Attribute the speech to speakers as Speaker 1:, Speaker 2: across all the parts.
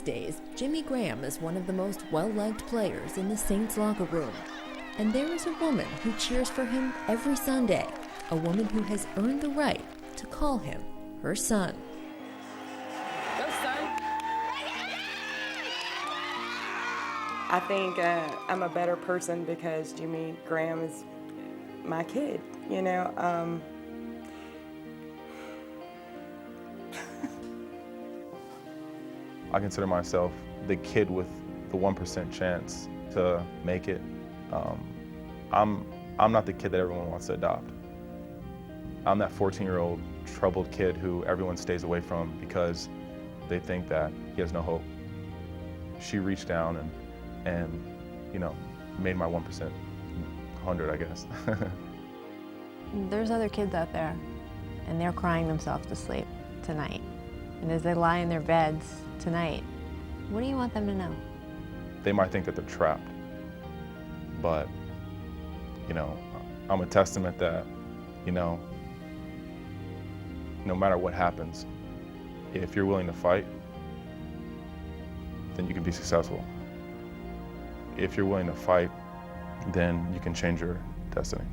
Speaker 1: Days, Jimmy Graham is one of the most well-liked players in the Saints locker room. And there is a woman who cheers for him every Sunday, a woman who has earned the right to call him her son.
Speaker 2: Go, son.
Speaker 3: I think I'm a better person because Jimmy Graham is my kid, you know.
Speaker 4: I consider myself the kid with the 1% chance to make it. I'm not the kid that everyone wants to adopt. I'm that 14-year-old troubled kid who everyone stays away from because they think that he has no hope. She reached down and you know, made my 1% 100, I guess.
Speaker 5: There's other kids out there, and they're crying themselves to sleep tonight. And as they lie in their beds tonight, what do you want them to know?
Speaker 4: They might think that they're trapped, but, you know, I'm a testament that, you know, no matter what happens, if you're willing to fight, then you can be successful. If you're willing to fight, then you can change your destiny.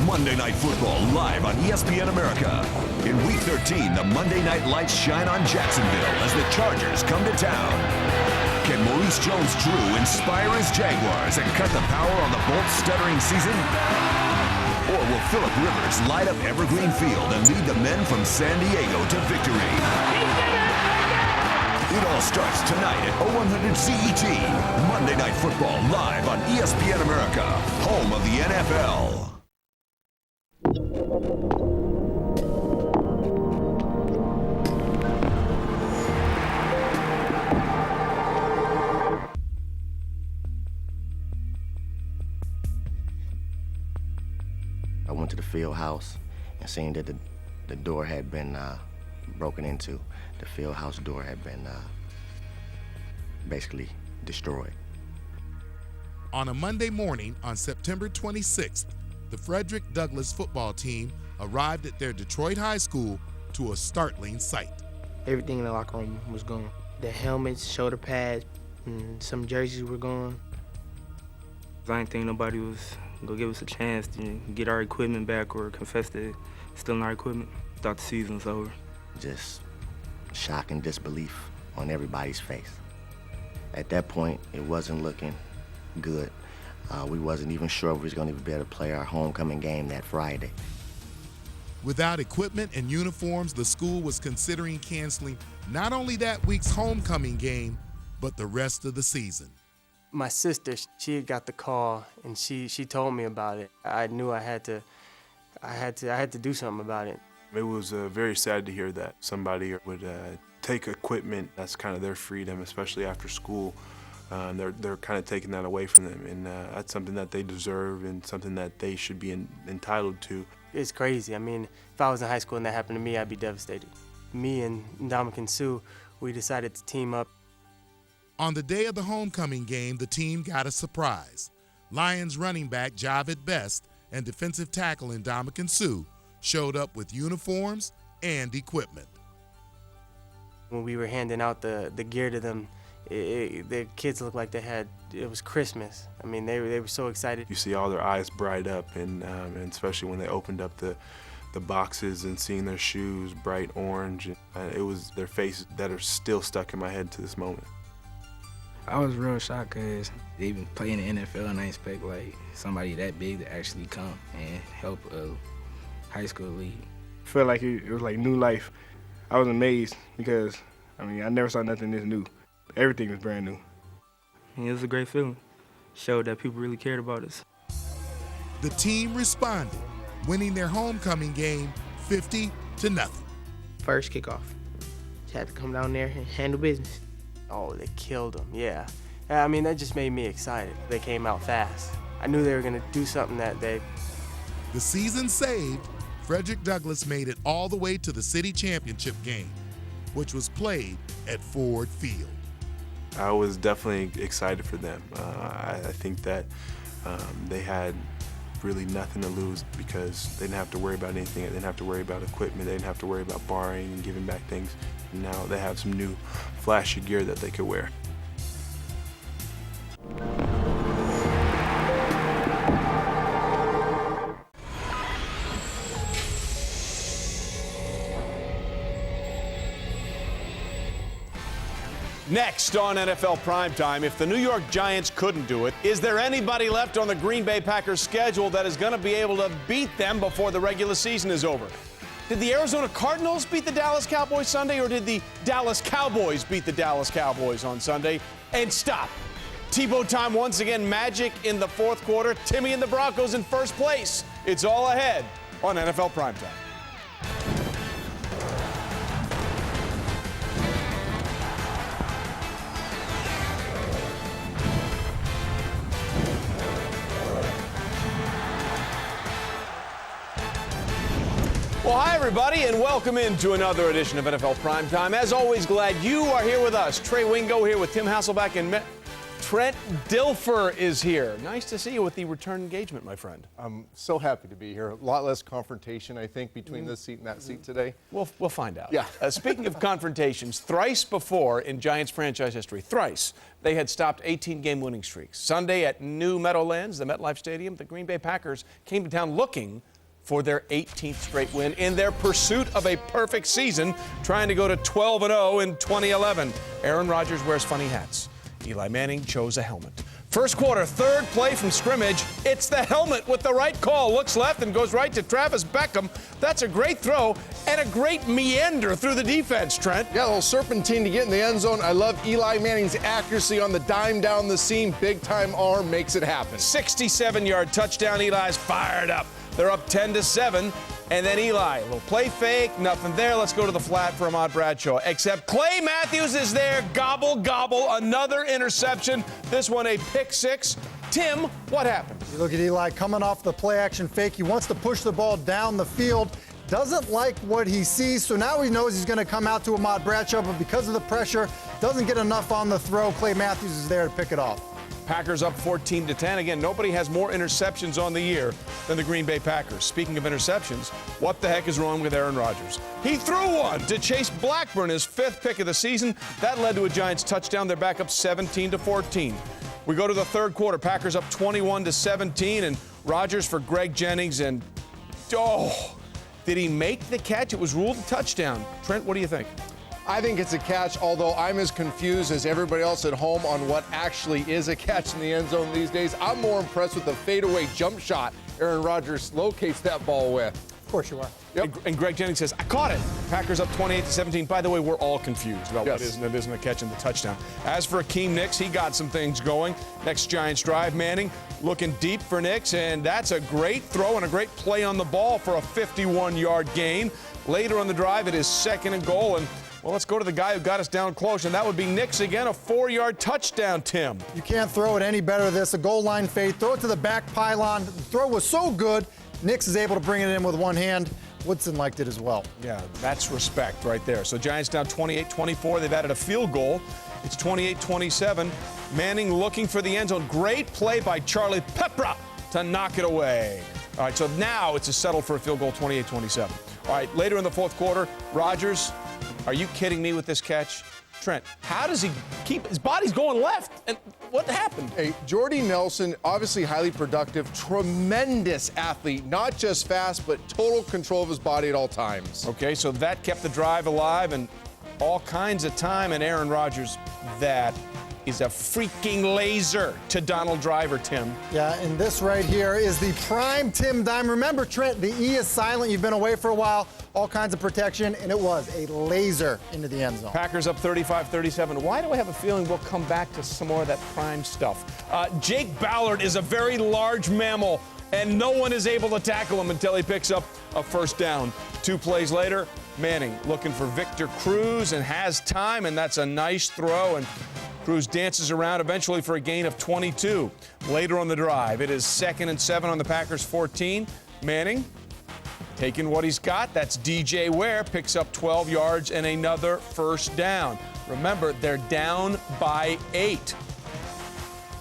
Speaker 6: Monday Night Football live on ESPN America. In Week 13, the Monday Night Lights shine on Jacksonville as the Chargers come to town. Can Maurice Jones-Drew inspire his Jaguars and cut the power on the Bolts' stuttering season? Or will Phillip Rivers light up Evergreen Field and lead the men from San Diego to victory? It all starts tonight at 0100 CET. Monday Night Football live on ESPN America, home of the NFL.
Speaker 7: I went to the field house and seen that the door had been broken into. The field house door had been basically destroyed.
Speaker 8: On a Monday morning on September 26th, the Frederick Douglass football team arrived at their Detroit high school to a startling sight.
Speaker 2: Everything in the locker room was gone. The helmets, shoulder pads, and some jerseys were gone. I didn't think nobody was gonna give us a chance to get our equipment back or confess to stealing our equipment. Thought the season was over.
Speaker 7: Just shock and disbelief on everybody's face. At that point, it wasn't looking good. We wasn't even sure if we was gonna be able to play our homecoming game that Friday.
Speaker 8: Without equipment and uniforms, the school was considering canceling not only that week's homecoming game, but the rest of the season.
Speaker 2: My sister, she had got the call and she told me about it. I knew I had to do something about it.
Speaker 9: It was very sad to hear that somebody would take equipment that's kind of their freedom, especially after school. They're kind of taking that away from them, and that's something that they deserve and something that they should be entitled to.
Speaker 2: It's crazy. I mean, if I was in high school and that happened to me, I'd be devastated. Me and Ndamukong Suh, we decided to team up.
Speaker 8: On the day of the homecoming game, the team got a surprise. Lions running back Javed Best and defensive tackle Ndamukong Suh showed up with uniforms and equipment.
Speaker 2: When we were handing out the gear to them, the kids looked like it was Christmas. I mean, they were so excited.
Speaker 9: You see all their eyes bright up, and especially when they opened up the boxes and seeing their shoes bright orange. It was their faces that are still stuck in my head to this moment.
Speaker 10: I was real shocked because they even play in the NFL, and I expect like somebody that big to actually come and help a high school league.
Speaker 11: I felt like it was like new life. I was amazed because, I mean, I never saw nothing this new. Everything was brand new.
Speaker 2: It was a great feeling. Showed that people really cared about us.
Speaker 8: The team responded, winning their homecoming game 50-0.
Speaker 2: First kickoff. Just had to come down there and handle business. Oh, they killed them, yeah. I mean, that just made me excited. They came out fast. I knew they were gonna do something that day.
Speaker 8: The season saved, Frederick Douglass made it all the way to the city championship game, which was played at Ford Field.
Speaker 9: I was definitely excited for them. I think that they had really nothing to lose because they didn't have to worry about anything. They didn't have to worry about equipment. They didn't have to worry about borrowing and giving back things. And now they have some new flashy gear that they could wear.
Speaker 12: Next on NFL Primetime, if the New York Giants couldn't do it, is there anybody left on the Green Bay Packers schedule that is going to be able to beat them before the regular season is over? Did the Arizona Cardinals beat the Dallas Cowboys Sunday, or did the Dallas Cowboys beat the Dallas Cowboys on Sunday? And stop. Tebow time once again, magic in the fourth quarter. Timmy and the Broncos in first place. It's all ahead on NFL Primetime. Well, hi, everybody, and welcome into another edition of NFL Primetime. As always, glad you are here with us. Trey Wingo here with Tim Hasselbeck, and Trent Dilfer is here. Nice to see you with the return engagement, my friend.
Speaker 13: I'm so happy to be here. A lot less confrontation, I think, between this seat and that seat today.
Speaker 12: We'll find out.
Speaker 13: Yeah.
Speaker 12: Speaking of confrontations, thrice before in Giants franchise history, thrice, they had stopped 18-game winning streaks. Sunday at New Meadowlands, the MetLife Stadium, the Green Bay Packers came to town looking for their 18th straight win in their pursuit of a perfect season, trying to go to 12-0 in 2011. Aaron Rodgers wears funny hats. Eli Manning chose a helmet. First quarter, third play from scrimmage. It's the helmet with the right call. Looks left and goes right to Travis Beckham. That's a great throw and a great meander through the defense, Trent.
Speaker 13: Yeah, a little serpentine to get in the end zone. I love Eli Manning's accuracy on the dime down the seam. Big-time arm makes it happen.
Speaker 12: 67-yard touchdown. Eli's fired up. They're up 10-7, and then Eli, a little play fake, nothing there. Let's go to the flat for Ahmad Bradshaw. Except Clay Matthews is there. Gobble, gobble, another interception. This one a pick six. Tim, what happened?
Speaker 14: You look at Eli coming off the play action fake. He wants to push the ball down the field. Doesn't like what he sees, so now he knows he's going to come out to Ahmad Bradshaw, but because of the pressure, doesn't get enough on the throw. Clay Matthews is there to pick it off.
Speaker 12: Packers up 14-10. Again, nobody has more interceptions on the year than the Green Bay Packers. Speaking of interceptions, what the heck is wrong with Aaron Rodgers? He threw one to Chase Blackburn, his fifth pick of the season. That led to a Giants touchdown. They're back up 17-14. We go to the third quarter. Packers up 21-17, and Rodgers for Greg Jennings. And, did he make the catch? It was ruled a touchdown. Trent, what do you think?
Speaker 13: I think it's a catch, although I'm as confused as everybody else at home on what actually is a catch in the end zone these days. I'm more impressed with the fadeaway jump shot Aaron Rodgers locates that ball with.
Speaker 14: Of course you are.
Speaker 12: Yep. And Greg Jennings says, I caught it. Packers up 28-17. By the way, we're all confused about what is and isn't a catch in the touchdown. As for Akeem Nicks, he got some things going. Next Giants drive, Manning looking deep for Nicks, and that's a great throw and a great play on the ball for a 51-yard gain. Later on the drive, it is second and goal, and well, let's go to the guy who got us down close, and that would be Nicks again, a 4-yard touchdown, Tim.
Speaker 14: You can't throw it any better than this. A goal line fade, throw it to the back pylon. The throw was so good, Nicks is able to bring it in with one hand. Woodson liked it as well.
Speaker 12: Yeah, that's respect right there. So Giants down 28-24. They've added a field goal. It's 28-27. Manning looking for the end zone. Great play by Charlie Pepra to knock it away. All right, so now it's a settle for a field goal, 28-27. All right, later in the fourth quarter, Rodgers, are you kidding me with this catch? Trent, how does he keep his body's going left? And what happened?
Speaker 13: Hey, Jordy Nelson, obviously highly productive, tremendous athlete, not just fast, but total control of his body at all times.
Speaker 12: Okay, so that kept the drive alive and all kinds of time, and Aaron Rodgers, that is a freaking laser to Donald Driver, Tim.
Speaker 14: Yeah, and this right here is the prime Tim dime. Remember, Trent, the E is silent. You've been away for a while. All kinds of protection, and it was a laser into the end zone.
Speaker 12: Packers up 35-37. Why do I have a feeling we'll come back to some more of that prime stuff? Jake Ballard is a very large mammal, and no one is able to tackle him until he picks up a first down. 2 plays later, Manning looking for Victor Cruz and has time, and that's a nice throw. And Cruz dances around eventually for a gain of 22. Later on the drive, it is 2nd and 7 on the Packers 14. Manning taking what he's got. That's DJ Ware, picks up 12 yards and another first down. Remember, they're down by 8.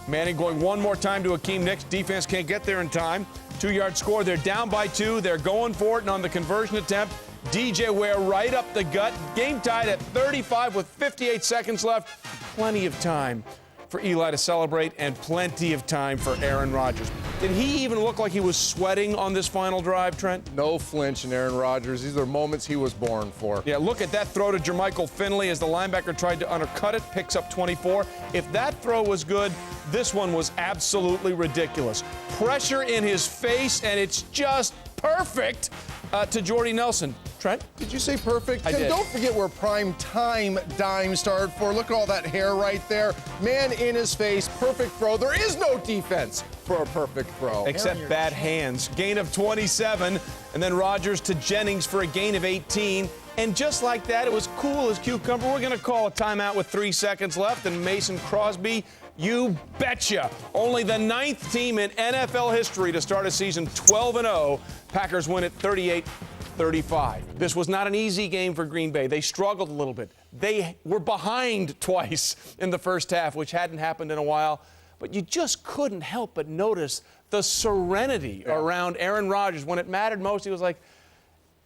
Speaker 12: Manning going one more time to Akeem Nicks. Defense can't get there in time. 2-yard score. They're down by 2. They're going for it, and on the conversion attempt, DJ Ware right up the gut. Game tied at 35 with 58 seconds left. Plenty of time for Eli to celebrate and plenty of time for Aaron Rodgers. Did he even look like he was sweating on this final drive, Trent?
Speaker 13: No flinch in Aaron Rodgers. These are moments he was born for.
Speaker 12: Yeah, look at that throw to Jermichael Finley as the linebacker tried to undercut it, picks up 24. If that throw was good, this one was absolutely ridiculous. Pressure in his face, and it's just perfect to Jordy Nelson. Trent?
Speaker 13: Did you say perfect?
Speaker 12: I did.
Speaker 13: Don't forget where PrimeTime dime started for. Look at all that hair right there. Man in his face, perfect throw. There is no defense for a perfect throw.
Speaker 12: Except bad hands. Gain of 27, and then Rodgers to Jennings for a gain of 18. And just like that, it was cool as cucumber. We're going to call a timeout with 3 seconds left, and Mason Crosby, you betcha. Only the 9th team in NFL history to start a season 12-0. Packers win it 38-35. This was not an easy game for Green Bay. They struggled a little bit. They were behind twice in the first half, which hadn't happened in a while. But you just couldn't help but notice the serenity around Aaron Rodgers. When it mattered most, he was like,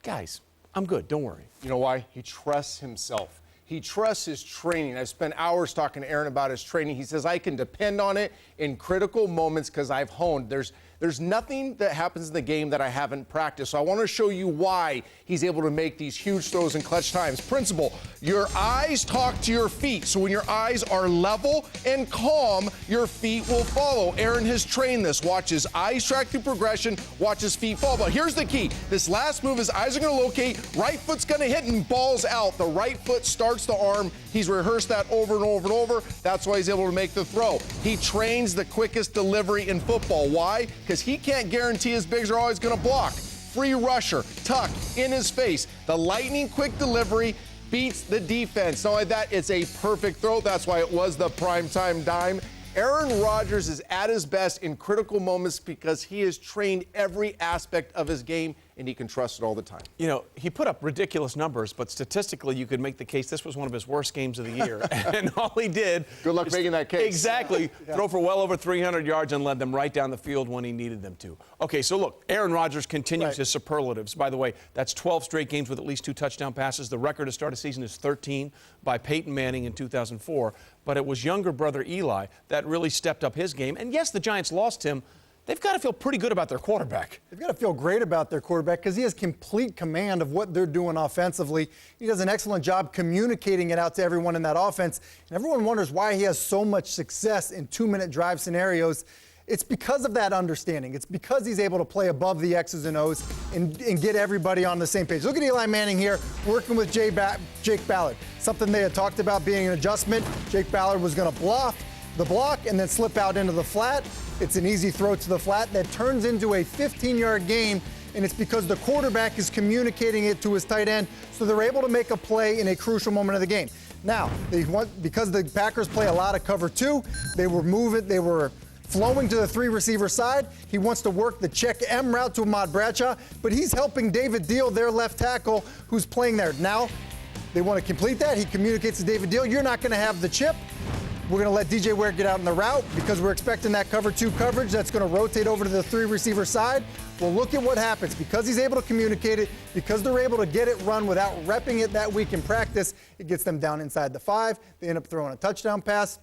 Speaker 12: guys, I'm good, don't worry.
Speaker 13: You know why? He trusts himself. He trusts his training. I've spent hours talking to Aaron about his training. He says, I can depend on it in critical moments because I've honed. There's nothing that happens in the game that I haven't practiced. So I want to show you why he's able to make these huge throws in clutch times. Principle, your eyes talk to your feet. So when your eyes are level and calm, your feet will follow. Aaron has trained this. Watch his eyes track through progression. Watch his feet follow. But here's the key. This last move, his eyes are going to locate. Right foot's going to hit and balls out. The right foot starts the arm. He's rehearsed that over and over and over. That's why he's able to make the throw. He trains the quickest delivery in football. Why? Because he can't guarantee his bigs are always going to block. Free rusher, tuck, in his face. The lightning quick delivery beats the defense. Not only that, it's a perfect throw. That's why it was the primetime dime. Aaron Rodgers is at his best in critical moments because he has trained every aspect of his game and he can trust it all the time.
Speaker 12: You know, he put up ridiculous numbers, but statistically you could make the case this was one of his worst games of the year. And all he did...
Speaker 13: Good luck making that case.
Speaker 12: Exactly. Throw for well over 300 yards and led them right down the field when he needed them to. Okay, so look, Aaron Rodgers continues his superlatives. By the way, that's 12 straight games with at least 2 touchdown passes. The record to start a season is 13 by Peyton Manning in 2004. But it was younger brother Eli that really stepped up his game. And yes, the Giants lost him. They've got to feel pretty good about their quarterback.
Speaker 14: They've got to feel great about their quarterback because he has complete command of what they're doing offensively. He does an excellent job communicating it out to everyone in that offense. And everyone wonders why he has so much success in 2-minute drive scenarios. It's because of that understanding. It's because he's able to play above the X's and O's and get everybody on the same page. Look at Eli Manning here working with Jake Ballard. Something they had talked about being an adjustment. Jake Ballard was going to bluff the block and then slip out into the flat. It's an easy throw to the flat that turns into a 15-yard gain, and it's because the quarterback is communicating it to his tight end, so they're able to make a play in a crucial moment of the game. Now, because the Packers play a lot of cover 2, they were flowing to the 3-receiver side. He wants to work the check M route to Ahmad Bradshaw, but he's helping David Deal, their left tackle, who's playing there. Now, they want to complete that. He communicates to David Deal, you're not going to have the chip. We're going to let DJ Ware get out in the route because we're expecting that cover 2 coverage that's going to rotate over to the 3-receiver side. Well, look at what happens. Because he's able to communicate it, because they're able to get it run without repping it that week in practice, it gets them down inside the 5. They end up throwing a touchdown pass.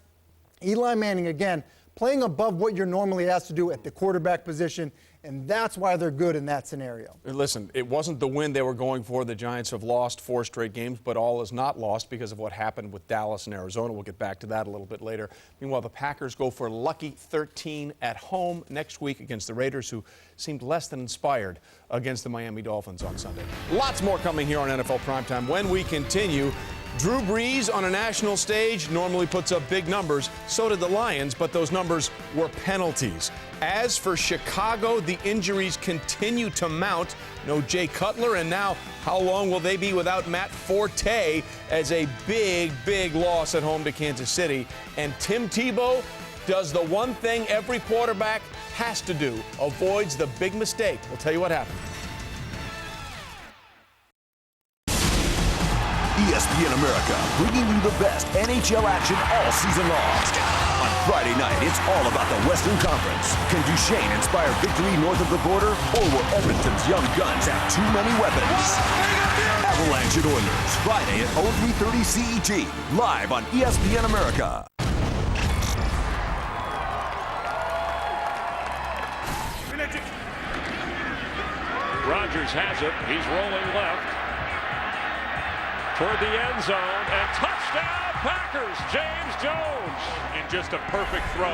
Speaker 14: Eli Manning, again, playing above what you're normally asked to do at the quarterback position, and that's why they're good in that scenario.
Speaker 12: Listen, it wasn't the win they were going for. The Giants have lost 4 straight games, but all is not lost because of what happened with Dallas and Arizona. We'll get back to that a little bit later. Meanwhile, the Packers go for lucky 13 at home next week against the Raiders, who seemed less than inspired against the Miami Dolphins on Sunday. Lots more coming here on NFL Primetime when we continue. Drew Brees on a national stage normally puts up big numbers. So did the Lions, but those numbers were penalties. As for Chicago, the injuries continue to mount. No Jay Cutler, and now how long will they be without Matt Forte as a big, big loss at home to Kansas City? And Tim Tebow does the one thing every quarterback has to do, avoids the big mistake. We'll tell you what happened.
Speaker 6: ESPN America, bringing you the best NHL action all season long. On Friday night, it's all about the Western Conference. Can Duchesne inspire victory north of the border, or will Edmonton's young guns have too many weapons? Avalanche and Oilers, Friday at 03:30 CET, live on ESPN America.
Speaker 15: Rogers has it. He's rolling left toward the end zone, and touchdown Packers, James Jones.
Speaker 16: And just a perfect throw.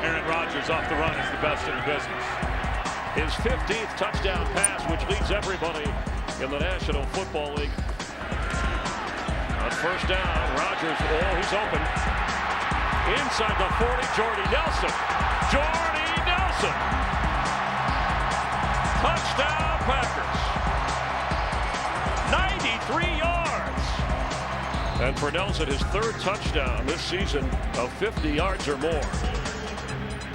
Speaker 16: Aaron Rodgers off the run is the best in the business.
Speaker 15: His 15th touchdown pass, which leads everybody in the National Football League. On first down, Rodgers, he's open. Inside the 40, Jordy Nelson. Jordy Nelson. Touchdown Packers. 93 yards. And for Nelson, his third touchdown this season of 50 yards or more.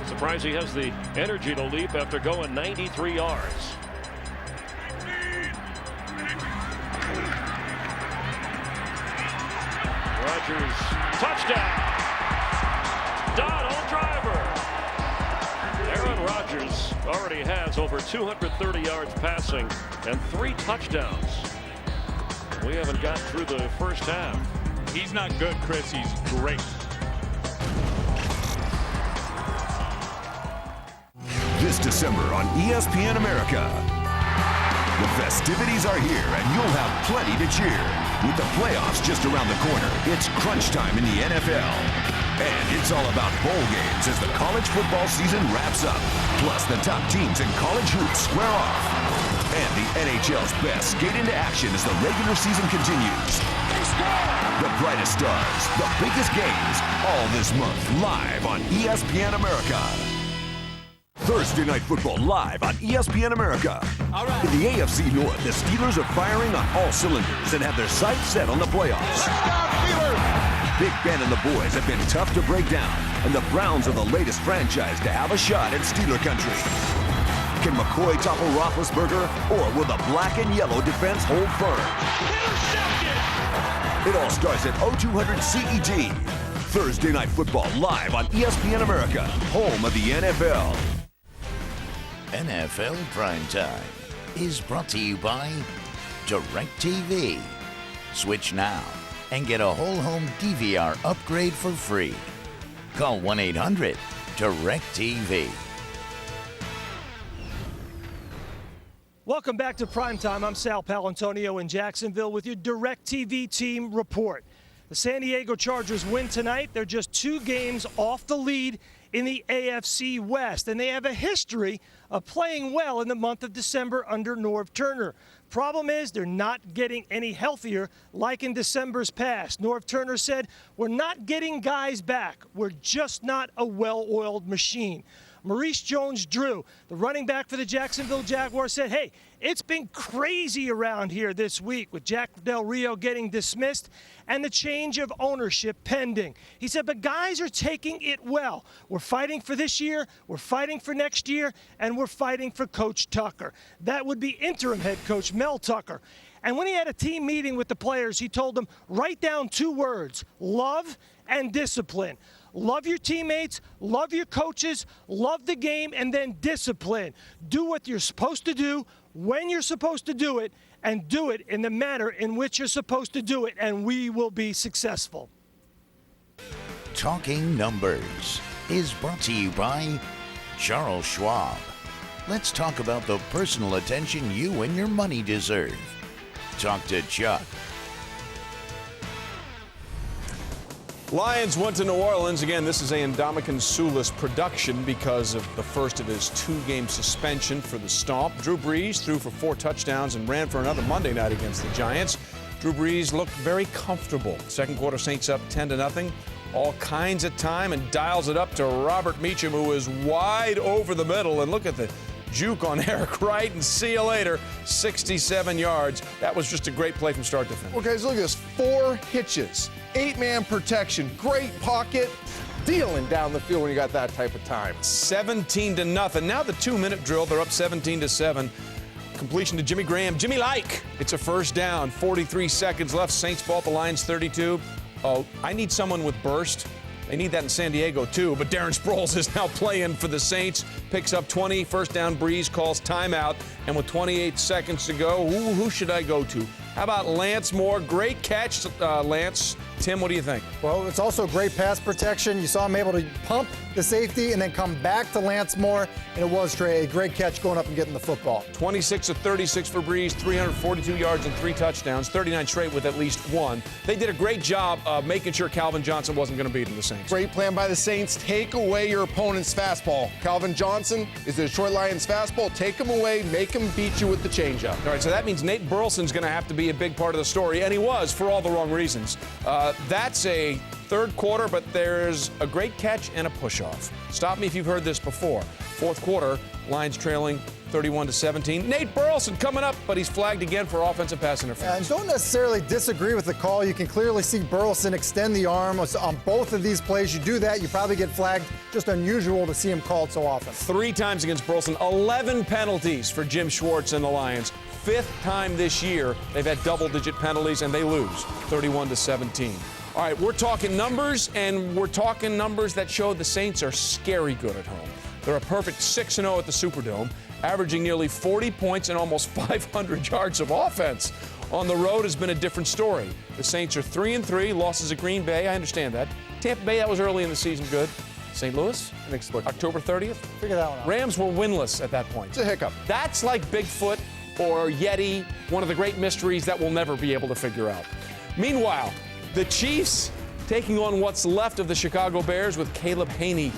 Speaker 15: Surprised he has the energy to leap after going 93 yards. Rodgers, touchdown. Donald Driver. Aaron Rodgers already has over 230 yards passing and 3 touchdowns. We haven't got through the first half.
Speaker 16: He's not good, Chris. He's great.
Speaker 6: This December on ESPN America. The festivities are here, and you'll have plenty to cheer. With the playoffs just around the corner, it's crunch time in the NFL. And it's all about bowl games as the college football season wraps up. Plus, the top teams in college hoops square off. And the NHL's best skate into action as the regular season continues. The brightest stars, the biggest games, all this month live on ESPN America. Thursday Night Football live on ESPN America.
Speaker 12: All right.
Speaker 6: In the AFC North, the Steelers are firing on all cylinders and have their sights set on the playoffs. Big Ben and the boys have been tough to break down, and the Browns are the latest franchise to have a shot at Steeler country. Can McCoy topple Roethlisberger, or will the black and yellow defense hold firm? It all starts at 0200 CET. Thursday Night Football live on ESPN America, home of the NFL.
Speaker 17: NFL Primetime is brought to you by DirecTV. Switch now and get a whole home DVR upgrade for free. Call 1-800-DirecTV.
Speaker 18: Welcome back to Primetime. I'm Sal Palantonio in Jacksonville with your DirecTV team report. The San Diego Chargers win tonight. They're just 2 games off the lead in the AFC West, and they have a history of playing well in the month of December under Norv Turner. Problem is, they're not getting any healthier like in December's past. Norv Turner said, "We're not getting guys back. We're just not a well-oiled machine." Moreeeee Jones-Drew, the running back for the Jacksonville Jaguars, said, "Hey, it's been crazy around here this week with Jack Del Rio getting dismissed and the change of ownership pending." He said, "But guys are taking it well. We're fighting for this year, we're fighting for next year, and we're fighting for Coach Tucker." That would be interim head coach Mel Tucker. And when he had a team meeting with the players, he told them, write down 2 words, love and discipline. Love your teammates, love your coaches, love the game, and then discipline. Do what you're supposed to do, when you're supposed to do it, and do it in the manner in which you're supposed to do it, and we will be successful.
Speaker 17: Talking Numbers is brought to you by Charles Schwab. Let's talk about the personal attention you and your money deserve. Talk to Chuck.
Speaker 12: Lions went to New Orleans. Again, this is a Ndamukong Suh's production because of the first of his 2-game suspension for the Stomp. Drew Brees threw for 4 touchdowns and ran for another Monday night against the Giants. Drew Brees looked very comfortable. Second quarter, Saints up 10-0. All kinds of time and dials it up to Robert Meacham, who is wide over the middle. And look at the juke on Eric Wright, and see you later. 67 yards. That was just a great play from start to finish.
Speaker 13: Well, guys, look at this. 4 hitches, 8-man protection, great pocket, dealing down the field when you got that type of time.
Speaker 12: 17-0. Now the 2-minute drill, they're up 17-7. completion to Jimmy Graham. Jimmy like. It's a first down. 43 seconds left. Saints ball at the Lions 32. Oh, I need someone with burst. They need that in San Diego, too. But Darren Sproles is now playing for the Saints. Picks up 20. First down. Breeze calls timeout. And with 28 seconds to go, who should I go to? How about Lance Moore? Great catch, Lance. Tim, what do you think?
Speaker 14: Well, it's also great pass protection. You saw him able to pump the safety and then come back to Lance Moore, and it was a great catch going up and getting the football.
Speaker 12: 26 of 36 for Breeze, 342 yards and 3 touchdowns, 39 straight with at least one. They did a great job of making sure Calvin Johnson wasn't going to beat him, the Saints.
Speaker 13: Great plan by the Saints. Take away your opponent's fastball. Calvin Johnson is the Detroit Lions fastball. Take him away. Make him beat you with the changeup.
Speaker 12: All right, so that means Nate Burleson's going to have to be a big part of the story, and he was for all the wrong reasons. That's a third quarter, but there's a great catch and a push-off. Stop me if you've heard this before. Fourth quarter, Lions trailing 31-17. Nate Burleson coming up, but he's flagged again for offensive pass interference.
Speaker 14: And don't necessarily disagree with the call. You can clearly see Burleson extend the arm on both of these plays. You do that, you probably get flagged. Just unusual to see him called so often.
Speaker 12: 3 times against Burleson, 11 penalties for Jim Schwartz and the Lions. 5th time this year they've had double-digit penalties, and they lose 31-17. All right, we're talking numbers, and we're talking numbers that show the Saints are scary good at home. They're a perfect 6-0 at the Superdome, averaging nearly 40 points and almost 500 yards of offense. On the road has been a different story. The Saints are 3-3, losses at Green Bay, I understand that. Tampa Bay, that was early in the season, good. St. Louis, October 30th.
Speaker 14: Figure that one out.
Speaker 12: Rams were winless at that point.
Speaker 13: It's a hiccup.
Speaker 12: That's like Bigfoot or Yeti, one of the great mysteries that we'll never be able to figure out. Meanwhile, the Chiefs taking on what's left of the Chicago Bears with Caleb Haney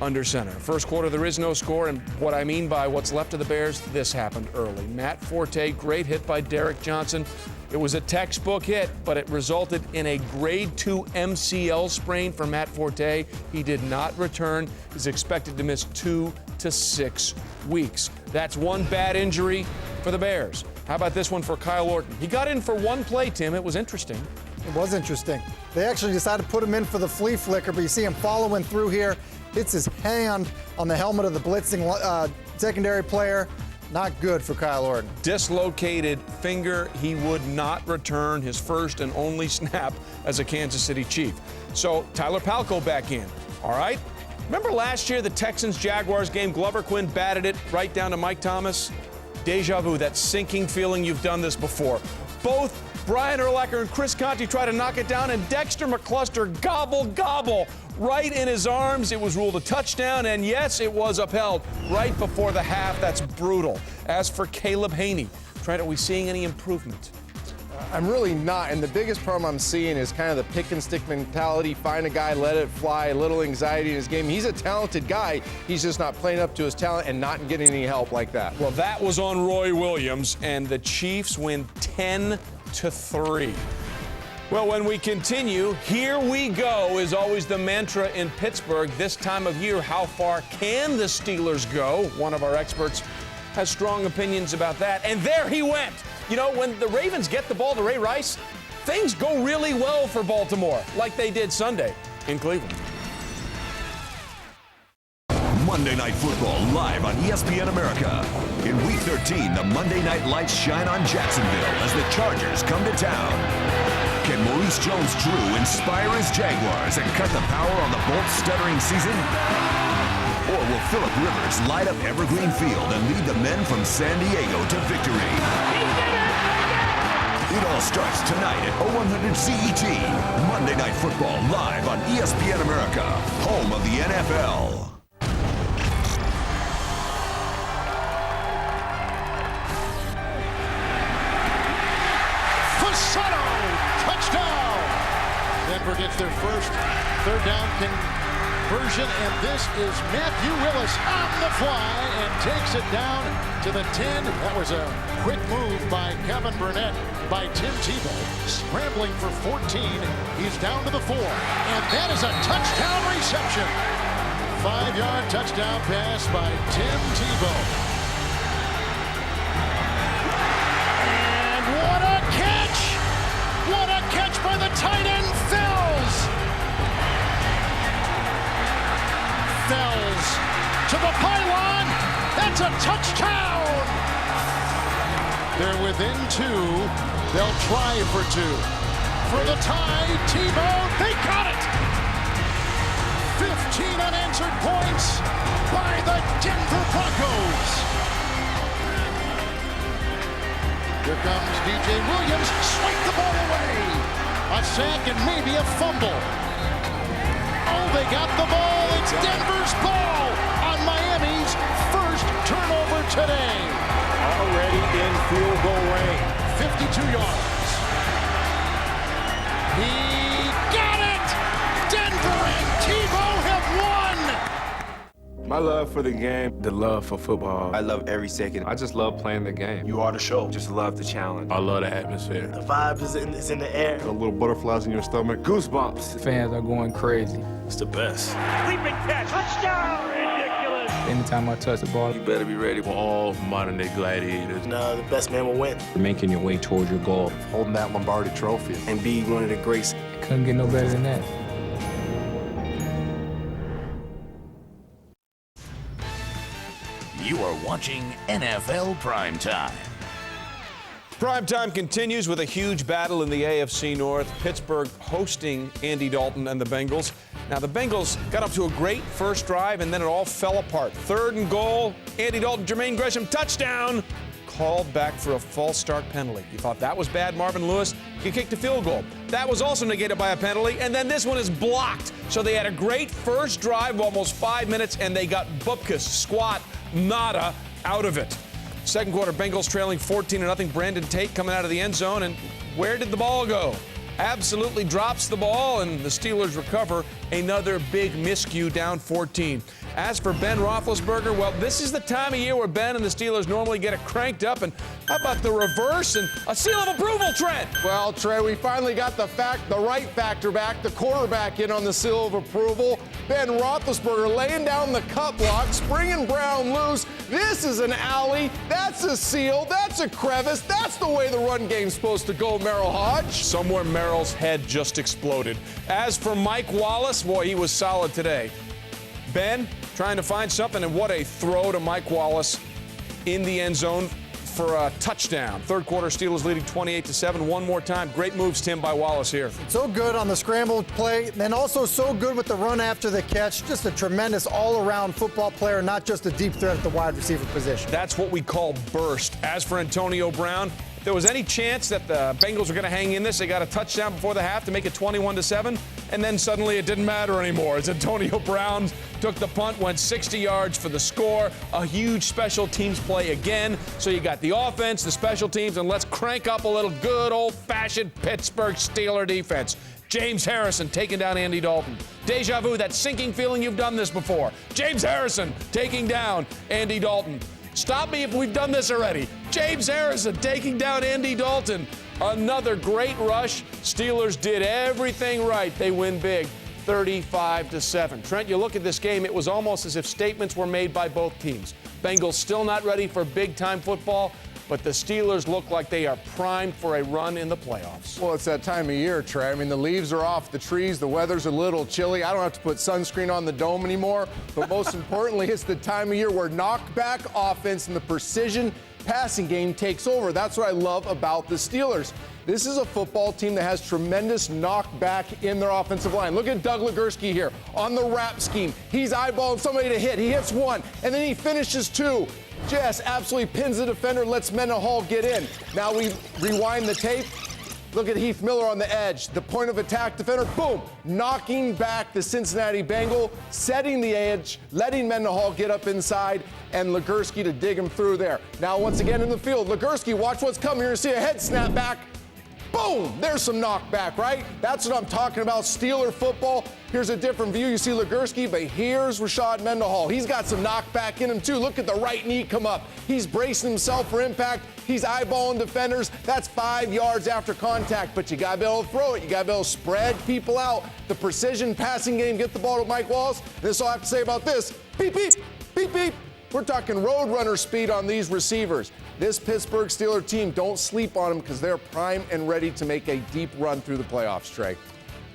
Speaker 12: under center. First quarter, there is no score, and what I mean by what's left of the Bears, this happened early. Matt Forte, great hit by Derek Johnson. It was a textbook hit, but it resulted in a grade 2 MCL sprain for Matt Forte. He did not return. He's expected to miss 2 to 6 weeks. That's one bad injury for the Bears. How about this one for Kyle Orton? He got in for one play, Tim. It was interesting.
Speaker 14: It was interesting. They actually decided to put him in for the flea flicker, but you see him following through here. Hits his hand on the helmet of the blitzing secondary player. Not good for Kyle Orton.
Speaker 12: Dislocated finger. He would not return his first and only snap as a Kansas City Chief. So Tyler Palko back in. All right. Remember last year, the Texans-Jaguars game, Glover Quinn batted it right down to Mike Thomas? Deja vu, that sinking feeling you've done this before. Both Brian Urlacher and Chris Conte try to knock it down, and Dexter McCluster gobble right in his arms. It was ruled a touchdown, and yes, it was upheld right before the half. That's brutal. As for Caleb Haney, Trent, are we seeing any improvement?
Speaker 13: I'm really not, and the biggest problem I'm seeing is kind of the pick and stick mentality. Find a guy, let it fly, a little anxiety in his game. He's a talented guy. He's just not playing up to his talent and not getting any help like that.
Speaker 12: Well, that was on Roy Williams, and the Chiefs win 10-3. Well, when we continue, here we go is always the mantra in Pittsburgh. This time of year, how far can the Steelers go? One of our experts has strong opinions about that, and there he went. You know, when the Ravens get the ball to Ray Rice, things go really well for Baltimore, like they did Sunday in Cleveland.
Speaker 6: Monday Night Football live on ESPN America. In Week 13, the Monday Night Lights shine on Jacksonville as the Chargers come to town. Can Maurice Jones-Drew inspire his Jaguars and cut the power on the Bolt-stuttering season? Or will Phillip Rivers light up Evergreen Field and lead the men from San Diego to victory? It all starts tonight at 0100 CET. Monday Night Football live on ESPN America, home of the NFL.
Speaker 19: Touchdown! Denver gets their first third down conversion, and this is Matthew Willis on the fly and takes it down to the 10. That was a quick move by Kevin Burnett by Tim Tebow. Scrambling for 14. He's down to the 4. And that is a touchdown reception. 5-yard touchdown pass by Tim Tebow. And what a catch! What a catch by the tight end, Fells! Fells to the pylon. That's a touchdown! They're within 2. They'll try for 2. For the tie, Tebow, they got it! 15 unanswered points by the Denver Broncos. Here comes DJ Williams, swipe the ball away. A sack and maybe a fumble. Oh, they got the ball. It's Denver's ball on Miami's first turnover today.
Speaker 15: Already in field goal range.
Speaker 19: 52 yards. He got it! Denver and Tebow have won!
Speaker 9: My love for the game, the love for football. I love every second. I just love playing the game. You are the show. Just love the challenge. I love the atmosphere.
Speaker 2: The vibe is in the air.
Speaker 9: The little butterflies in your stomach. Goosebumps.
Speaker 10: Fans are going crazy.
Speaker 9: It's the best.
Speaker 15: Leaping catch. Touchdown. Ridiculous.
Speaker 10: Anytime I touch the ball,
Speaker 9: You better be ready for all modern day gladiators.
Speaker 2: No, the best man will win.
Speaker 10: making your way towards your goal.
Speaker 11: Holding that Lombardi trophy.
Speaker 2: And be one of the greats.
Speaker 10: Couldn't get no better than that.
Speaker 17: You are watching NFL PrimeTime.
Speaker 12: Primetime continues with a huge battle in the AFC North. Pittsburgh hosting Andy Dalton and the Bengals. Now, the Bengals got up to a great first drive, and then it all fell apart. 3rd and goal. Andy Dalton, Jermaine Gresham, touchdown. Called back for a false start penalty. You thought that was bad, Marvin Lewis? He kicked a field goal. That was also negated by a penalty, and then this one is blocked. So they had a great first drive, almost 5 minutes, and they got bupkis, squat, nada out of it. Second quarter, Bengals trailing 14-0. Brandon Tate coming out of the end zone, and where did the ball go? Absolutely drops the ball, and the Steelers recover another big miscue, down 14. As for Ben Roethlisberger, well, this is the time of year where Ben and the Steelers normally get it cranked up, and how about the reverse and a seal of approval, Trent?
Speaker 13: Well, Trey, we finally got the right factor back, the quarterback in on the seal of approval. Ben Roethlisberger laying down the cut block, springing Brown loose. This is an alley. That's a seal. That's a crevice. That's the way the run game's supposed to go, Merrill Hodge.
Speaker 12: Somewhere Merrill's head just exploded. As for Mike Wallace, boy, he was solid today. Ben trying to find something, and what a throw to Mike Wallace in the end zone for a touchdown. Third quarter, Steelers leading 28-7. One more time. Great moves, Tim, by Wallace here.
Speaker 14: So good on the scrambled play, and also so good with the run after the catch. Just a tremendous all-around football player, not just a deep threat at the wide receiver position.
Speaker 12: That's what we call burst. As for Antonio Brown, if there was any chance that the Bengals were going to hang in this, they got a touchdown before the half to make it 21-7, and then suddenly it didn't matter anymore as Antonio Brown took the punt, went 60 yards for the score. A huge special teams play again. So you got the offense, the special teams, and let's crank up a little good old-fashioned Pittsburgh Steeler defense. James Harrison taking down Andy Dalton. Deja vu, that sinking feeling you've done this before. James Harrison taking down Andy Dalton. Stop me if we've done this already. James Harrison taking down Andy Dalton. Another great rush. Steelers did everything right. They win big, 35-7. Trent, you look at this game, it was almost as if statements were made by both teams. Bengals still not ready for big-time football, but the Steelers look like they are primed for a run in the playoffs.
Speaker 13: Well, it's that time of year, Trey. I mean, the leaves are off the trees. The weather's a little chilly. I don't have to put sunscreen on the dome anymore. But most importantly, it's the time of year where knockback offense and the precision passing game takes over. That's what I love about the Steelers. This is a football team that has tremendous knockback in their offensive line. Look at Doug Legursky here on the wrap scheme. He's eyeballing somebody to hit. He hits one, and then he finishes two. Just absolutely pins the defender, lets Mendenhall get in. Now we rewind the tape. Look at Heath Miller on the edge. The point of attack defender, boom, knocking back the Cincinnati Bengal, setting the edge, letting Mendenhall get up inside, and Legursky to dig him through there. Now once again in the field, Legursky, watch what's coming. You're gonna see a head snap back. Boom! There's some knockback, right? That's what I'm talking about, Steeler football. Here's a different view. You see Legursky, but here's Rashad Mendenhall. He's got some knockback in him, too. Look at the right knee come up. He's bracing himself for impact. He's eyeballing defenders. That's 5 yards after contact, but you got to be able to throw it. You got to be able to spread people out. The precision passing game, get the ball to Mike Wallace. This is all I have to say about this. Beep, beep, beep, beep. We're talking road runner speed on these receivers. This Pittsburgh Steelers team, don't sleep on them because they're primed and ready to make a deep run through the playoffs, Trey.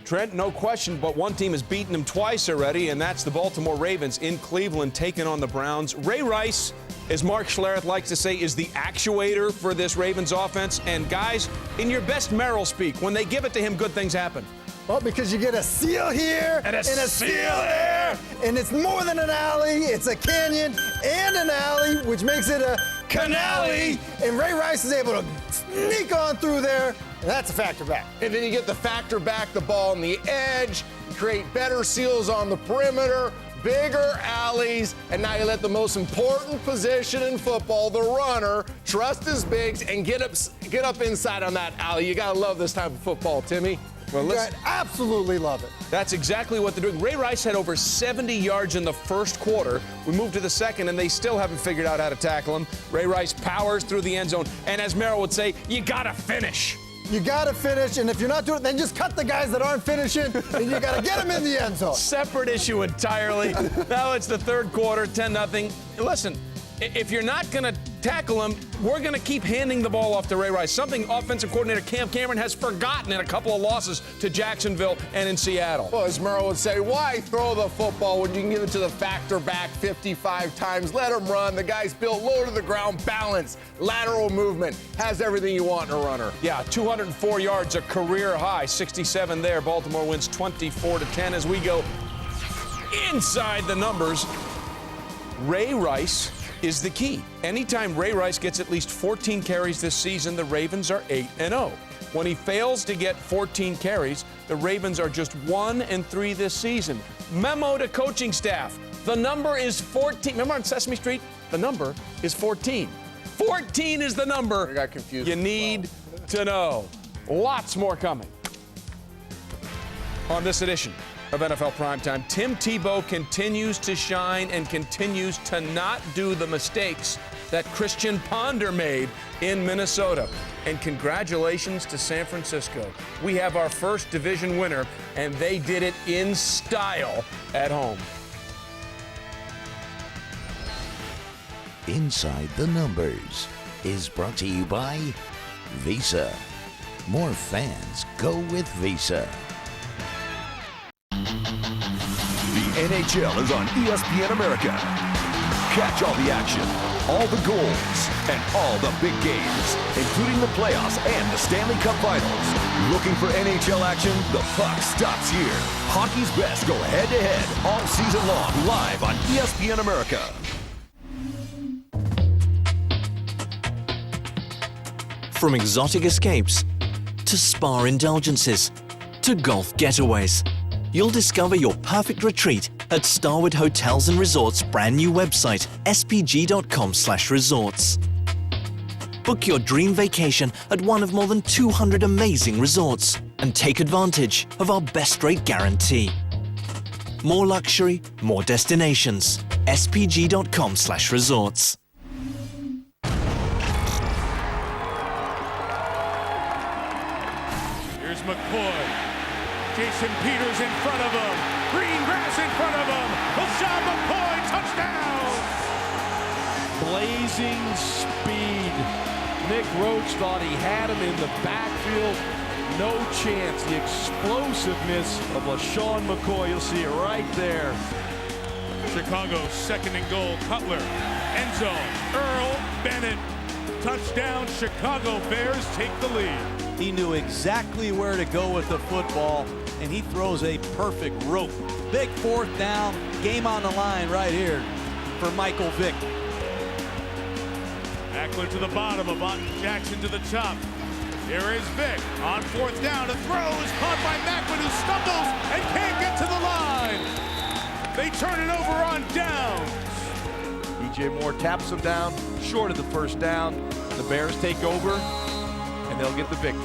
Speaker 12: Trent, no question, but one team has beaten them twice already, and that's the Baltimore Ravens in Cleveland taking on the Browns. Ray Rice as Mark Schlereth likes to say, is the actuator for this Ravens offense. And guys, in your best Merrill speak, when they give it to him, good things happen.
Speaker 14: Well, because you get a seal here
Speaker 12: and a
Speaker 14: seal there. And it's more than an alley. It's a canyon and an alley, which makes it a canally. And Ray Rice is able to sneak on through there. And that's a factor back.
Speaker 13: And then you get the factor back, the ball on the edge, create better seals on the perimeter, bigger alleys, and now you let the most important position in football, the runner, trust his bigs and get up inside on that alley. You gotta love this type of football, Timmy.
Speaker 14: Well, listen, absolutely love it.
Speaker 12: That's exactly what they're doing. Ray Rice had over 70 yards in the first quarter. We moved to the second, and they still haven't figured out how to tackle him. Ray Rice powers through the end zone, and as Merrill would say, you gotta finish.
Speaker 14: You gotta finish, and if you're not doing it, then just cut the guys that aren't finishing, and you gotta get them in the end zone.
Speaker 12: Separate issue entirely. Now it's the third quarter, 10-0. Listen, if you're not gonna tackle him, we're gonna keep handing the ball off to Ray Rice. Something offensive coordinator Cam Cameron has forgotten in a couple of losses to Jacksonville and in Seattle.
Speaker 13: Well, as Merrill would say, why throw the football when you can give it to the factor back 55 times? Let him run. The guy's built low to the ground, balance, lateral movement, has everything you want in a runner.
Speaker 12: Yeah, 204 yards, a career high, 67 there. Baltimore wins 24-10 as we go inside the numbers. Ray Rice is the key. Anytime Ray Rice gets at least 14 carries this season, the Ravens are 8-0. When he fails to get 14 carries, the Ravens are just 1-3 this season. Memo to coaching staff. The number is 14. Remember on Sesame Street? The number is 14. 14 is the number.
Speaker 13: I got confused.
Speaker 12: You need to know. Lots more coming. On this edition of NFL Primetime, Tim Tebow continues to shine and continues to not do the mistakes that Christian Ponder made in Minnesota. And congratulations to San Francisco. We have our first division winner, and they did it in style at home.
Speaker 17: Inside the Numbers is brought to you by Visa. More fans go with Visa.
Speaker 6: The NHL is on ESPN America. Catch all the action, all the goals, and all the big games, including the playoffs and the Stanley Cup Finals. Looking for NHL action? The puck stops here. Hockey's best go head-to-head all season long, live on ESPN America.
Speaker 20: From exotic escapes to spa indulgences to golf getaways, you'll discover your perfect retreat at Starwood Hotels and Resorts' brand new website, spg.com/resorts. Book your dream vacation at one of more than 200 amazing resorts and take advantage of our best rate guarantee. More luxury, more destinations. spg.com/resorts.
Speaker 16: Here's McCoy. Jason Peters in front of him. Green grass in front of him. LaShawn McCoy, touchdown!
Speaker 21: Blazing speed. Nick Roach thought he had him in the backfield. No chance. The explosiveness of LaShawn McCoy. You'll see it right there.
Speaker 16: Chicago second and goal. Cutler. End zone. Earl Bennett. Touchdown. Chicago Bears take the lead.
Speaker 22: He knew exactly where to go with the football, and he throws a perfect rope. Big fourth down, game on the line right here for Michael Vick.
Speaker 16: Ackler to the bottom, Avant Jackson to the top. Here is Vick on fourth down. A throw is caught by Macklin, who stumbles and can't get to the line. They turn it over on downs.
Speaker 22: DJ Moore taps him down, short of the first down. The Bears take over, and they'll get the victory.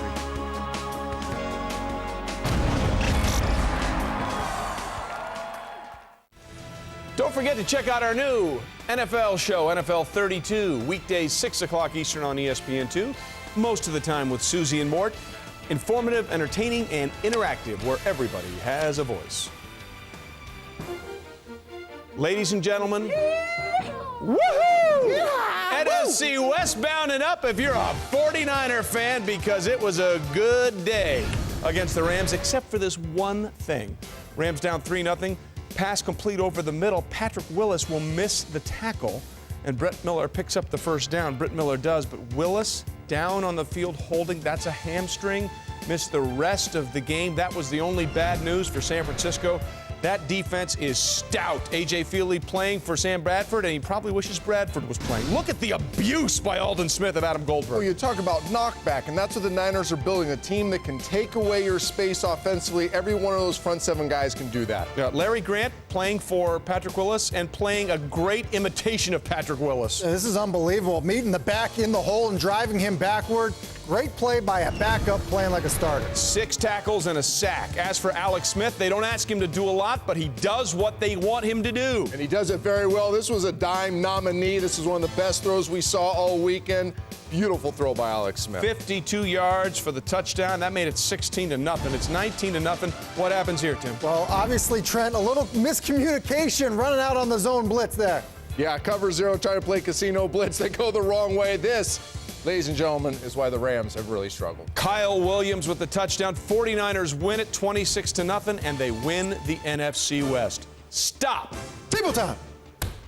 Speaker 12: Don't forget to check out our new NFL show, NFL 32, weekdays 6 o'clock Eastern on ESPN2. Most of the time with Susie and Mort. Informative, entertaining, and interactive, where everybody has a voice. Ladies and gentlemen, woohoo! NFC westbound and up if you're a 49er fan, because it was a good day against the Rams, except for this one thing. Rams down 3-0. Pass complete over the middle. Patrick Willis will miss the tackle. and Brett Miller picks up the first down. Brett Miller does, but Willis down on the field holding. That's a hamstring. Missed the rest of the game. That was the only bad news for San Francisco. That defense is stout. A.J. Feely playing for Sam Bradford, and he probably wishes Bradford was playing. Look at the abuse by Aldon Smith of Adam Goldberg.
Speaker 13: Well, you talk about knockback, and that's what the Niners are building, a team that can take away your space offensively. Every one of those front seven guys can do that.
Speaker 12: Yeah, Larry Grant playing for Patrick Willis and playing a great imitation of Patrick Willis.
Speaker 14: Yeah, this is unbelievable. Meeting the back in the hole and driving him backward. Great play by a backup playing like a starter.
Speaker 12: 6 tackles and a sack. As for Alex Smith, they don't ask him to do a lot, but he does what they want him to do.
Speaker 13: And he does it very well. This was a dime nominee. This is one of the best throws we saw all weekend. Beautiful throw by Alex Smith.
Speaker 12: 52 yards for the touchdown. That made it 16-0. It's 19-0. What happens here, Tim?
Speaker 14: Well, obviously, Trent, a little miscommunication running out on the zone blitz there.
Speaker 13: Yeah, cover zero, trying to play casino blitz. They go the wrong way. This, ladies and gentlemen, is why the Rams have really struggled.
Speaker 12: Kyle Williams with the touchdown. 49ers win it 26-0, and they win the NFC West. Stop.
Speaker 14: Table time.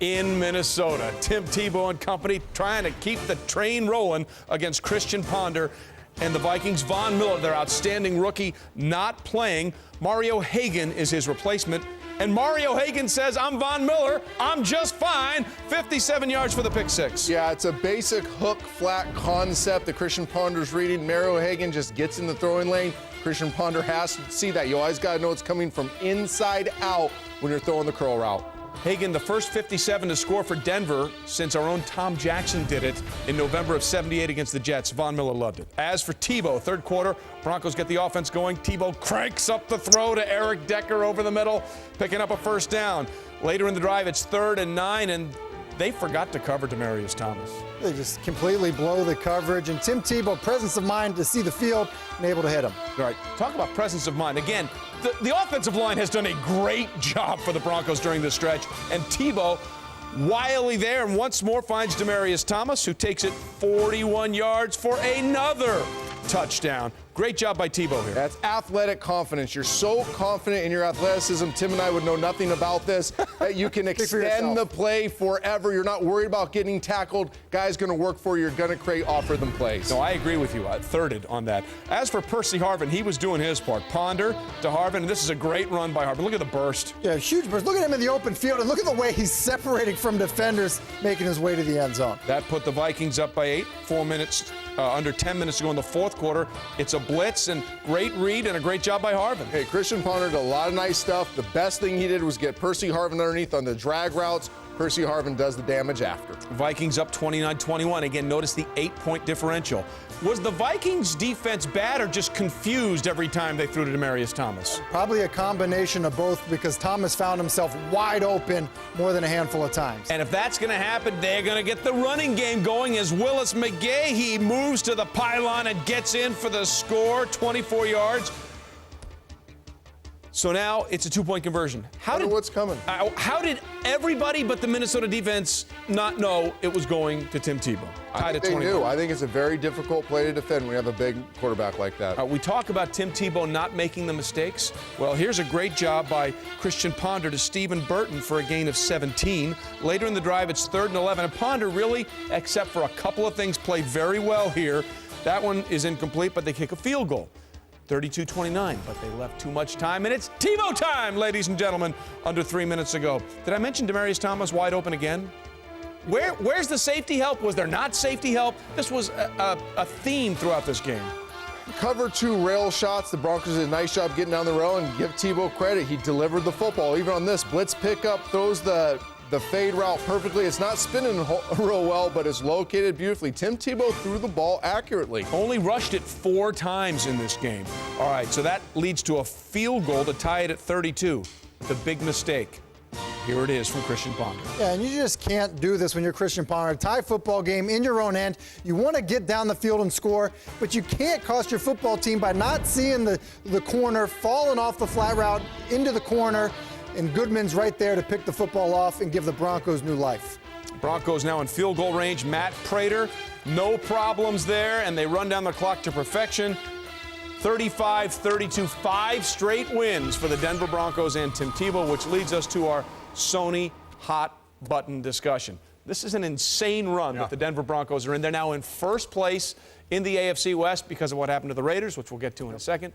Speaker 12: In Minnesota, Tim Tebow and company trying to keep the train rolling against Christian Ponder and the Vikings. Von Miller, their outstanding rookie, not playing. Mario Hagan is his replacement. And Mario Hagan says, I'm Von Miller, I'm just fine. 57 yards for the pick six.
Speaker 13: Yeah, it's a basic hook flat concept that Christian Ponder's reading. Mario Hagan just gets in the throwing lane. Christian Ponder has to see that. You always got to know it's coming from inside out when you're throwing the curl route.
Speaker 12: Hagan, the first 57 to score for Denver since our own Tom Jackson did it in November of '78 against the Jets. Von Miller loved it. As for Tebow, third quarter, Broncos get the offense going. Tebow cranks up the throw to Eric Decker over the middle, picking up a first down. Later in the drive, it's 3rd and 9, and they forgot to cover Demaryius Thomas.
Speaker 14: They just completely blow the coverage, and Tim Tebow, presence of mind to see the field and able to hit him.
Speaker 12: All right, talk about presence of mind. Again, the offensive line has done a great job for the Broncos during this stretch, and Tebow wily there and once more finds Demaryius Thomas, who takes it 41 yards for another touchdown. Great job by Tebow here.
Speaker 13: That's athletic confidence. You're so confident in your athleticism. Tim and I would know nothing about this, that you can extend the play forever. You're not worried about getting tackled. Guy's going to work for you. You're going to create off-rhythm plays.
Speaker 12: No, I agree with you. I thirded on that. As for Percy Harvin, he was doing his part. Ponder to Harvin, and this is a great run by Harvin. Look at the burst.
Speaker 14: Yeah, huge burst. Look at him in the open field, and look at the way he's separating from defenders, making his way to the end zone.
Speaker 12: That put the Vikings up by 8. 4 minutes, under 10 minutes to go in the fourth quarter. It's a blitz, and great read and a great job by Harvin.
Speaker 13: Hey, Christian Ponder did a lot of nice stuff. The best thing he did was get Percy Harvin underneath on the drag routes. Percy Harvin does the damage after.
Speaker 12: Vikings up 29-21. Again, notice the 8-point differential. Was the Vikings defense bad or just confused every time they threw to Demaryius Thomas?
Speaker 14: Probably a combination of both, because Thomas found himself wide open more than a handful of times.
Speaker 12: And if that's going to happen, they're going to get the running game going as Willis McGahee moves to the pylon and gets in for the score, 24 yards. So now it's a 2-point conversion.
Speaker 13: What's coming?
Speaker 12: How did everybody but the Minnesota defense not know it was going to Tim Tebow?
Speaker 13: I think they knew. I think it's a very difficult play to defend when you have a big quarterback like that.
Speaker 12: We talk about Tim Tebow not making the mistakes. Well, here's a great job by Christian Ponder to Stephen Burton for a gain of 17. Later in the drive, it's 3rd and 11. And Ponder really, except for a couple of things, played very well here. That one is incomplete, but they kick a field goal. 32-29, but they left too much time, and it's Tebow time, ladies and gentlemen, under 3 minutes ago. Did I mention Demaryius Thomas wide open again? Where's the safety help? Was there not safety help? This was a theme throughout this game.
Speaker 13: Cover 2 rail shots. The Broncos did a nice job getting down the rail, and give Tebow credit. He delivered the football. Even on this blitz pickup, throws the fade route perfectly. It's not spinning real well, but it's located beautifully. Tim Tebow threw the ball accurately.
Speaker 12: Only rushed it 4 times in this game. All right, so that leads to a field goal to tie it at 32. The big mistake. Here it is from Christian Ponder.
Speaker 14: Yeah, and you just can't do this when you're Christian Ponder. Tie football game in your own end. You want to get down the field and score, but you can't cost your football team by not seeing the corner, falling off the flat route into the corner, and Goodman's right there to pick the football off and give the Broncos new life.
Speaker 12: Broncos now in field goal range. Matt Prater, no problems there, and they run down the clock to perfection. 35-32, 5 straight wins for the Denver Broncos and Tim Tebow, which leads us to our Sony hot button discussion. This is an insane run that the Denver Broncos are in. They're now in first place in the AFC West because of what happened to the Raiders, which we'll get to in a second.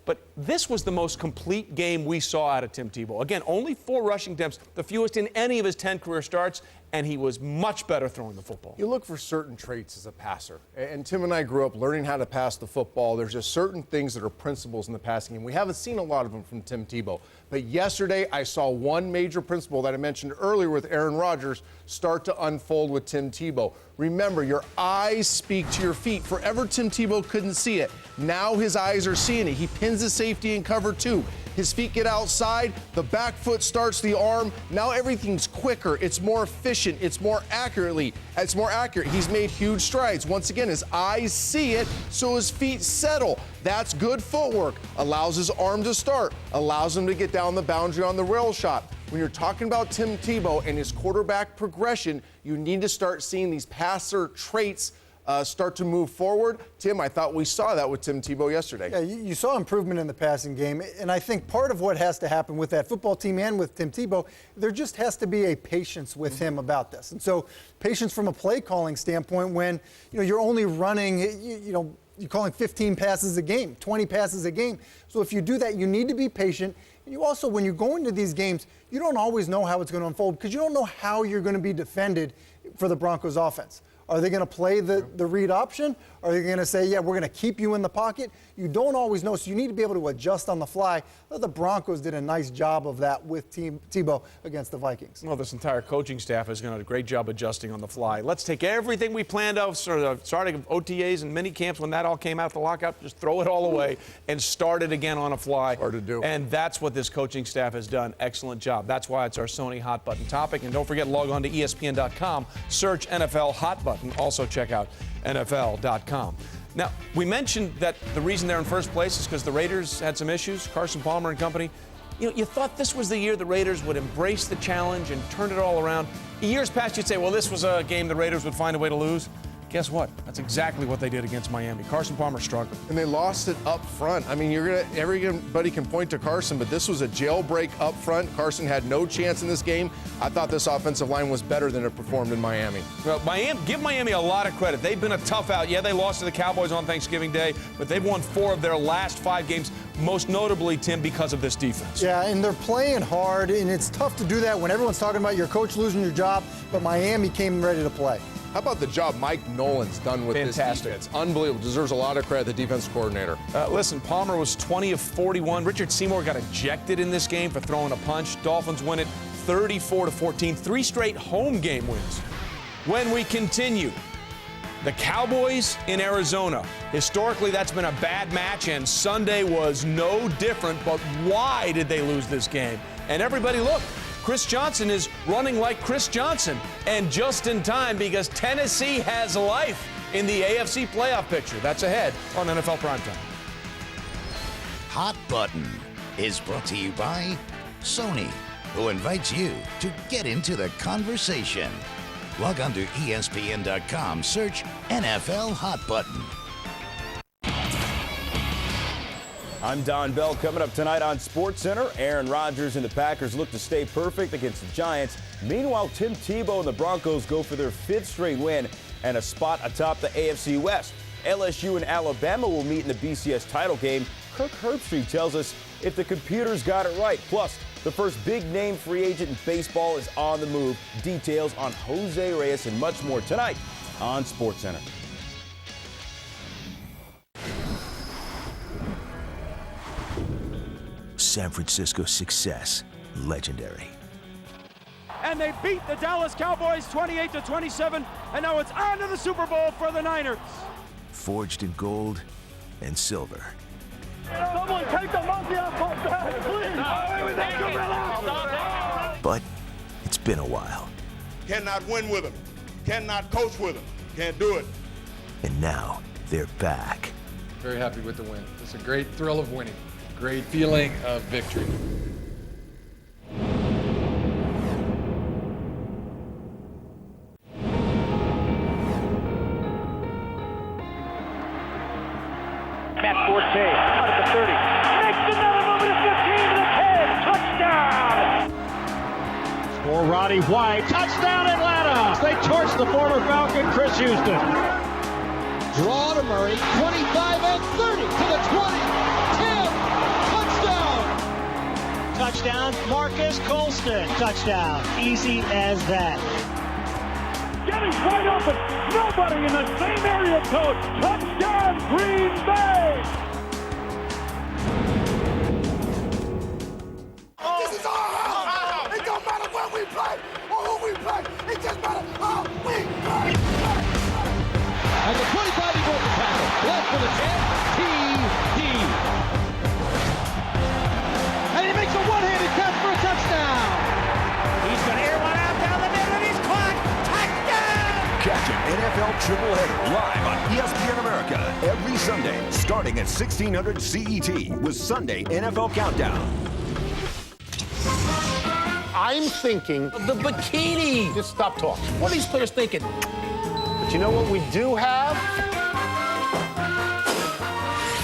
Speaker 12: But this was the most complete game we saw out of Tim Tebow. Again, only 4 rushing attempts, the fewest in any of his 10 career starts, and he was much better throwing the football.
Speaker 13: You look for certain traits as a passer. And Tim and I grew up learning how to pass the football. There's just certain things that are principles in the passing game. We haven't seen a lot of them from Tim Tebow. But yesterday, I saw one major principle that I mentioned earlier with Aaron Rodgers start to unfold with Tim Tebow. Remember, your eyes speak to your feet. Forever, Tim Tebow couldn't see it. Now his eyes are seeing it. He pins the safety in cover 2. His feet get outside, the back foot starts the arm. Now everything's quicker, it's more efficient, it's more accurate. He's made huge strides. Once again, his eyes see it, so his feet settle. That's good footwork. Allows his arm to start, allows him to get down the boundary on the rail shot. When you're talking about Tim Tebow and his quarterback progression, you need to start seeing these passer traits start to move forward. Tim, I thought we saw that with Tim Tebow yesterday.
Speaker 14: Yeah, you saw improvement in the passing game, and I think part of what has to happen with that football team and with Tim Tebow, there just has to be a patience with him about this. And so patience from a play calling standpoint when, you're only running, you're calling 15 passes a game, 20 passes a game. So if you do that, you need to be patient. And you also, when you go into these games, you don't always know how it's going to unfold because you don't know how you're going to be defended for the Broncos offense. Are they going to play the read option? Are they going to say, yeah, we're going to keep you in the pocket? You don't always know, so you need to be able to adjust on the fly. The Broncos did a nice job of that with Tebow against the Vikings.
Speaker 12: Well, this entire coaching staff has done a great job adjusting on the fly. Let's take everything we planned out, starting of OTAs and mini camps when that all came out the lockout, just throw it all away and start it again on a fly.
Speaker 13: Hard to do.
Speaker 12: And that's what this coaching staff has done. Excellent job. That's why it's our Sony Hot Button topic. And don't forget, log on to ESPN.com, search NFL Hot Button. Also check out NFL.com. Now, we mentioned that the reason they're in first place is because the Raiders had some issues, Carson Palmer and company. You thought this was the year the Raiders would embrace the challenge and turn it all around. Years past, you'd say, well, this was a game the Raiders would find a way to lose. Guess what? That's exactly what they did against Miami. Carson Palmer struggled.
Speaker 13: And they lost it up front. I mean, everybody can point to Carson, but this was a jailbreak up front. Carson had no chance in this game. I thought this offensive line was better than it performed in Miami.
Speaker 12: Well, give Miami a lot of credit. They've been a tough out. Yeah, they lost to the Cowboys on Thanksgiving Day, but they've won 4 of their last 5 games, most notably, Tim, because of this defense.
Speaker 14: Yeah, and they're playing hard, and it's tough to do that when everyone's talking about your coach losing your job, but Miami came ready to play.
Speaker 13: How about the job Mike Nolan's done with this defense? Unbelievable. Deserves a lot of credit, the defense coordinator.
Speaker 12: Listen, Palmer was 20 of 41. Richard Seymour got ejected in this game for throwing a punch. Dolphins win it 34-14. 3 straight home game wins. When we continue, the Cowboys in Arizona. Historically, that's been a bad match, and Sunday was no different. But why did they lose this game? And everybody, look. Chris Johnson is running like Chris Johnson, and just in time because Tennessee has life in the AFC playoff picture. That's ahead on NFL PrimeTime.
Speaker 17: Hot Button is brought to you by Sony, who invites you to get into the conversation. Log on to ESPN.com, search NFL Hot Button.
Speaker 1: I'm Don Bell. Coming up tonight on SportsCenter, Aaron Rodgers and the Packers look to stay perfect against the Giants. Meanwhile, Tim Tebow and the Broncos go for their 5th straight win and a spot atop the AFC West. LSU and Alabama will meet in the BCS title game. Kirk Herbstreit tells us if the computers got it right. Plus, the first big-name free agent in baseball is on the move. Details on Jose Reyes and much more tonight on SportsCenter.
Speaker 6: San Francisco's success, legendary.
Speaker 3: And they beat the Dallas Cowboys 28-27, and now it's on to the Super Bowl for the Niners.
Speaker 6: Forged in gold and silver.
Speaker 3: Someone take the monkey off my back, please.
Speaker 6: But it's been a while.
Speaker 23: Cannot win with him. Cannot coach with him. Can't do it.
Speaker 6: And now they're back.
Speaker 24: Very happy with the win. It's a great thrill of winning. Great feeling of victory.
Speaker 3: Matt Forte out at the 30. Makes another move at the 15 to the 10. Touchdown!
Speaker 25: For Roddy White. Touchdown Atlanta! They
Speaker 3: the former Falcon, Chris Houston.
Speaker 19: Draw to Murray, 25 and 30 to the 20. 10, touchdown.
Speaker 4: Touchdown, Marcus Colston. Touchdown. Easy as that.
Speaker 3: Getting wide open. Nobody in the same area code. Touchdown, Green Bay.
Speaker 5: This is our house. It don't matter where we play or who we play. It just matters how we play.
Speaker 19: At the 25, he broke the tackle. Left for the 10. TD. And he makes a one-handed catch for a touchdown.
Speaker 4: He's going to air one out down the middle, and he's caught. Touchdown!
Speaker 6: Catch an NFL triple header live on ESPN America every Sunday, starting at 1600 CET with Sunday NFL Countdown.
Speaker 19: I'm thinking
Speaker 7: The bikini!
Speaker 19: just stop talking.
Speaker 7: What are these players thinking?
Speaker 19: But you know what we do have?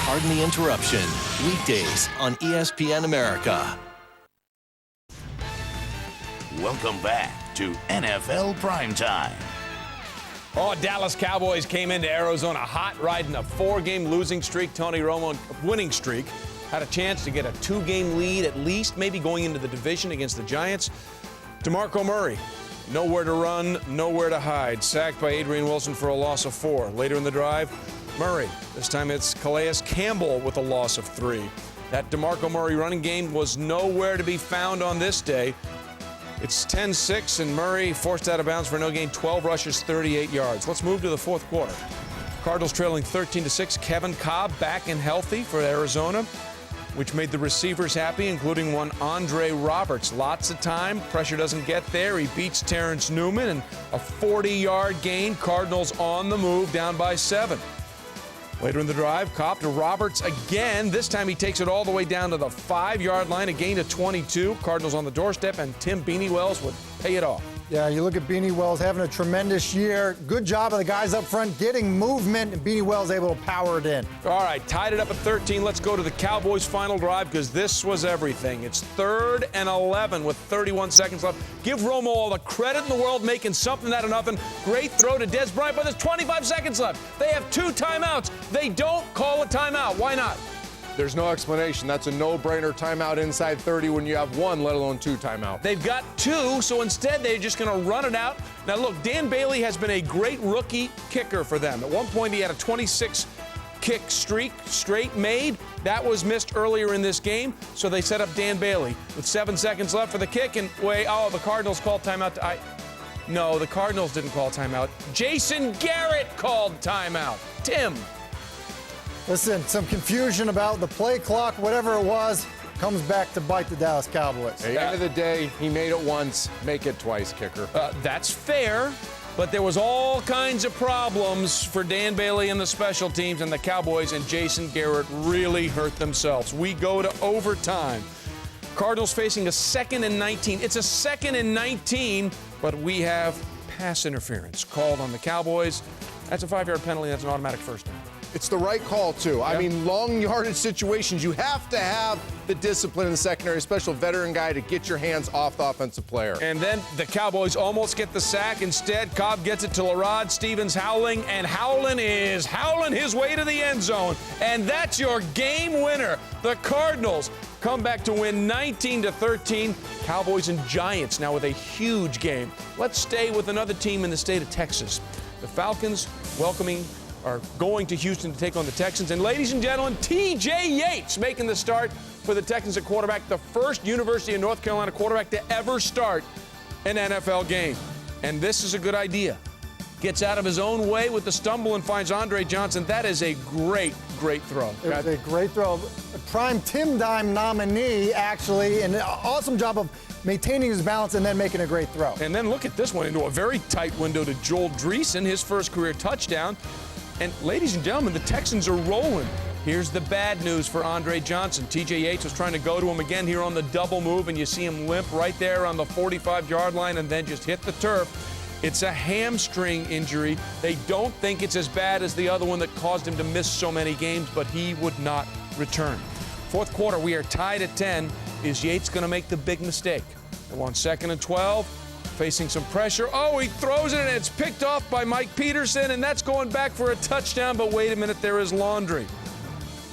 Speaker 20: Pardon the interruption. Weekdays on ESPN America.
Speaker 17: Welcome back to NFL Primetime.
Speaker 12: Oh, Dallas Cowboys came into Arizona hot, riding a 4-game losing streak. Tony Romo winning streak. Had a chance to get a 2-game lead at least, maybe going into the division against the Giants. DeMarco Murray, nowhere to run, nowhere to hide. Sacked by Adrian Wilson for a loss of 4. Later in the drive, Murray. This time it's Calais Campbell with a loss of 3. That DeMarco Murray running game was nowhere to be found on this day. It's 10-6, and Murray forced out of bounds for no gain, 12 rushes, 38 yards. Let's move to the fourth quarter. Cardinals trailing 13-6. Kevin Cobb back and healthy for Arizona, which made the receivers happy, including one Andre Roberts. Lots of time. Pressure doesn't get there. He beats Terrence Newman, and a 40-yard gain. Cardinals on the move, down by 7. Later in the drive, Cobb to Roberts again. This time he takes it all the way down to the 5-yard line, a gain of 22. Cardinals on the doorstep, and Tim Beanie Wells would pay it off.
Speaker 14: Yeah, you look at Beanie Wells having a tremendous year. Good job of the guys up front getting movement, and Beanie Wells able to power it in.
Speaker 12: All right, tied it up at 13. Let's go to the Cowboys' final drive because this was everything. It's 3rd and 11 with 31 seconds left. Give Romo all the credit in the world, making something out of nothing. Great throw to Des Bryant, but there's 25 seconds left. They have 2 timeouts. They don't call a timeout. Why not?
Speaker 13: There's no explanation. That's a no-brainer timeout inside 30 when you have 1, let alone 2 timeouts.
Speaker 12: They've got 2, so instead they're just going to run it out. Now, look, Dan Bailey has been a great rookie kicker for them. At one point, he had a 26-kick streak straight made. That was missed earlier in this game, so they set up Dan Bailey with 7 seconds left for the kick. And the Cardinals called timeout. No, the Cardinals didn't call timeout. Jason Garrett called timeout. Tim.
Speaker 14: Listen, some confusion about the play clock, whatever it was, comes back to bite the Dallas Cowboys.
Speaker 13: At the end of the day, he made it once, make it twice, kicker.
Speaker 12: That's fair, but there was all kinds of problems for Dan Bailey and the special teams, and the Cowboys and Jason Garrett really hurt themselves. We go to overtime. Cardinals facing a 2nd and 19. It's a 2nd and 19, but we have pass interference called on the Cowboys. That's a 5-yard penalty. That's an automatic first down.
Speaker 13: It's the right call, too. I mean, long yardage situations, you have to have the discipline in the secondary, special veteran guy to get your hands off the offensive player.
Speaker 12: And then the Cowboys almost get the sack. Instead, Cobb gets it to LaRod Stevens howling, and Howland is howling his way to the end zone. And that's your game winner. The Cardinals come back to win 19-13. Cowboys and Giants now with a huge game. Let's stay with another team in the state of Texas. The Falcons are going to Houston to take on the Texans. And ladies and gentlemen, T.J. Yates making the start for the Texans at quarterback, the first University of North Carolina quarterback to ever start an NFL game. And this is a good idea. Gets out of his own way with the stumble and finds Andre Johnson. That is a great throw.
Speaker 14: It was a great throw. A prime Tim Dime nominee, actually, and an awesome job of maintaining his balance and then making a great throw.
Speaker 12: And then look at this one into a very tight window to Joel Dreesen, his first career touchdown. And ladies and gentlemen, the Texans are rolling. Here's the bad news for Andre Johnson. T.J. Yates was trying to go to him again here on the double move, and you see him limp right there on the 45-yard line and then just hit the turf. It's a hamstring injury. They don't think it's as bad as the other one that caused him to miss so many games, but he would not return. Fourth quarter, we are tied at 10. Is Yates going to make the big mistake? They're on 2nd and 12. facing some pressure. Oh, he throws it, and it's picked off by Mike Peterson, and that's going back for a touchdown. But wait a minute, there is Laundry.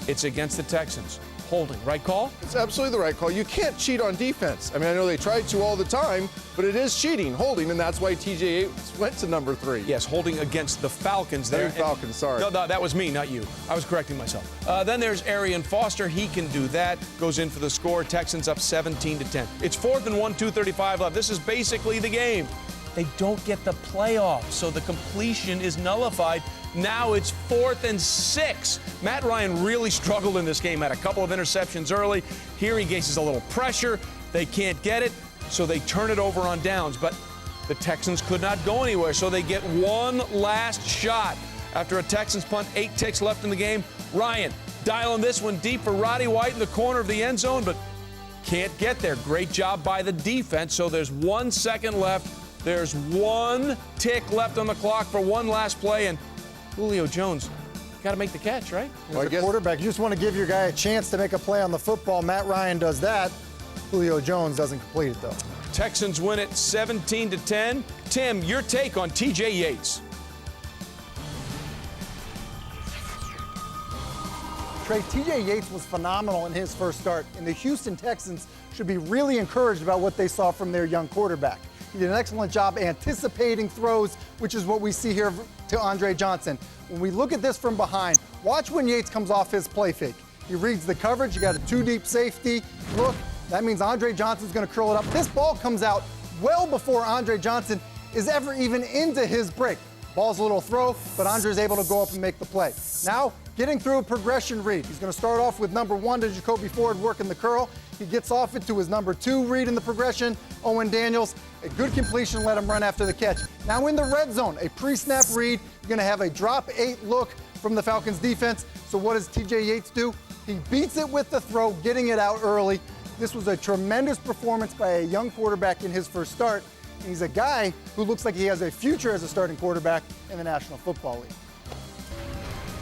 Speaker 12: It's against the Texans. Holding, right call?
Speaker 13: It's absolutely the right call. You can't cheat on defense. I mean, I know they try to all the time, but it is cheating, holding, and that's why TJ Yates went to number 3.
Speaker 12: Yes, holding against the Falcons there.
Speaker 13: Falcons, sorry.
Speaker 12: No, that was me, not you. I was correcting myself. Then there's Arian Foster. He can do that. Goes in for the score. Texans up 17-10. It's 4th and 1, 2:35 left. This is basically the game. They don't get the playoffs, so the completion is nullified. Now it's 4th and 6. Matt Ryan really struggled in this game, had a couple of interceptions early. Here he faces a little pressure. They can't get it, so they turn it over on downs. But the Texans could not go anywhere, so they get one last shot. After a Texans punt, 8 ticks left in the game. Ryan dialing this one deep for Roddy White in the corner of the end zone, but can't get there. Great job by the defense, so there's 1 second left. There's 1 tick left on the clock for one last play, and Julio Jones got to make the catch, right?
Speaker 14: As a quarterback, you just want to give your guy a chance to make a play on the football. Matt Ryan does that. Julio Jones doesn't complete it, though.
Speaker 12: Texans win it 17-10. Tim, your take on TJ Yates.
Speaker 14: Trey, TJ Yates was phenomenal in his first start, and the Houston Texans should be really encouraged about what they saw from their young quarterback. He did an excellent job anticipating throws, which is what we see here to Andre Johnson. When we look at this from behind, watch when Yates comes off his play fake. He reads the coverage. You got a 2-deep safety. Look, that means Andre Johnson's going to curl it up. This ball comes out well before Andre Johnson is ever even into his break. Ball's a little throw, but Andre's able to go up and make the play. Now, getting through a progression read. He's going to start off with number 1 to Jacoby Ford working the curl. He gets off it to his number 2 read in the progression, Owen Daniels. A good completion, let him run after the catch. Now in the red zone, a pre-snap read. You're going to have a drop 8 look from the Falcons defense. So what does TJ Yates do? He beats it with the throw, getting it out early. This was a tremendous performance by a young quarterback in his first start. And he's a guy who looks like he has a future as a starting quarterback in the National Football League.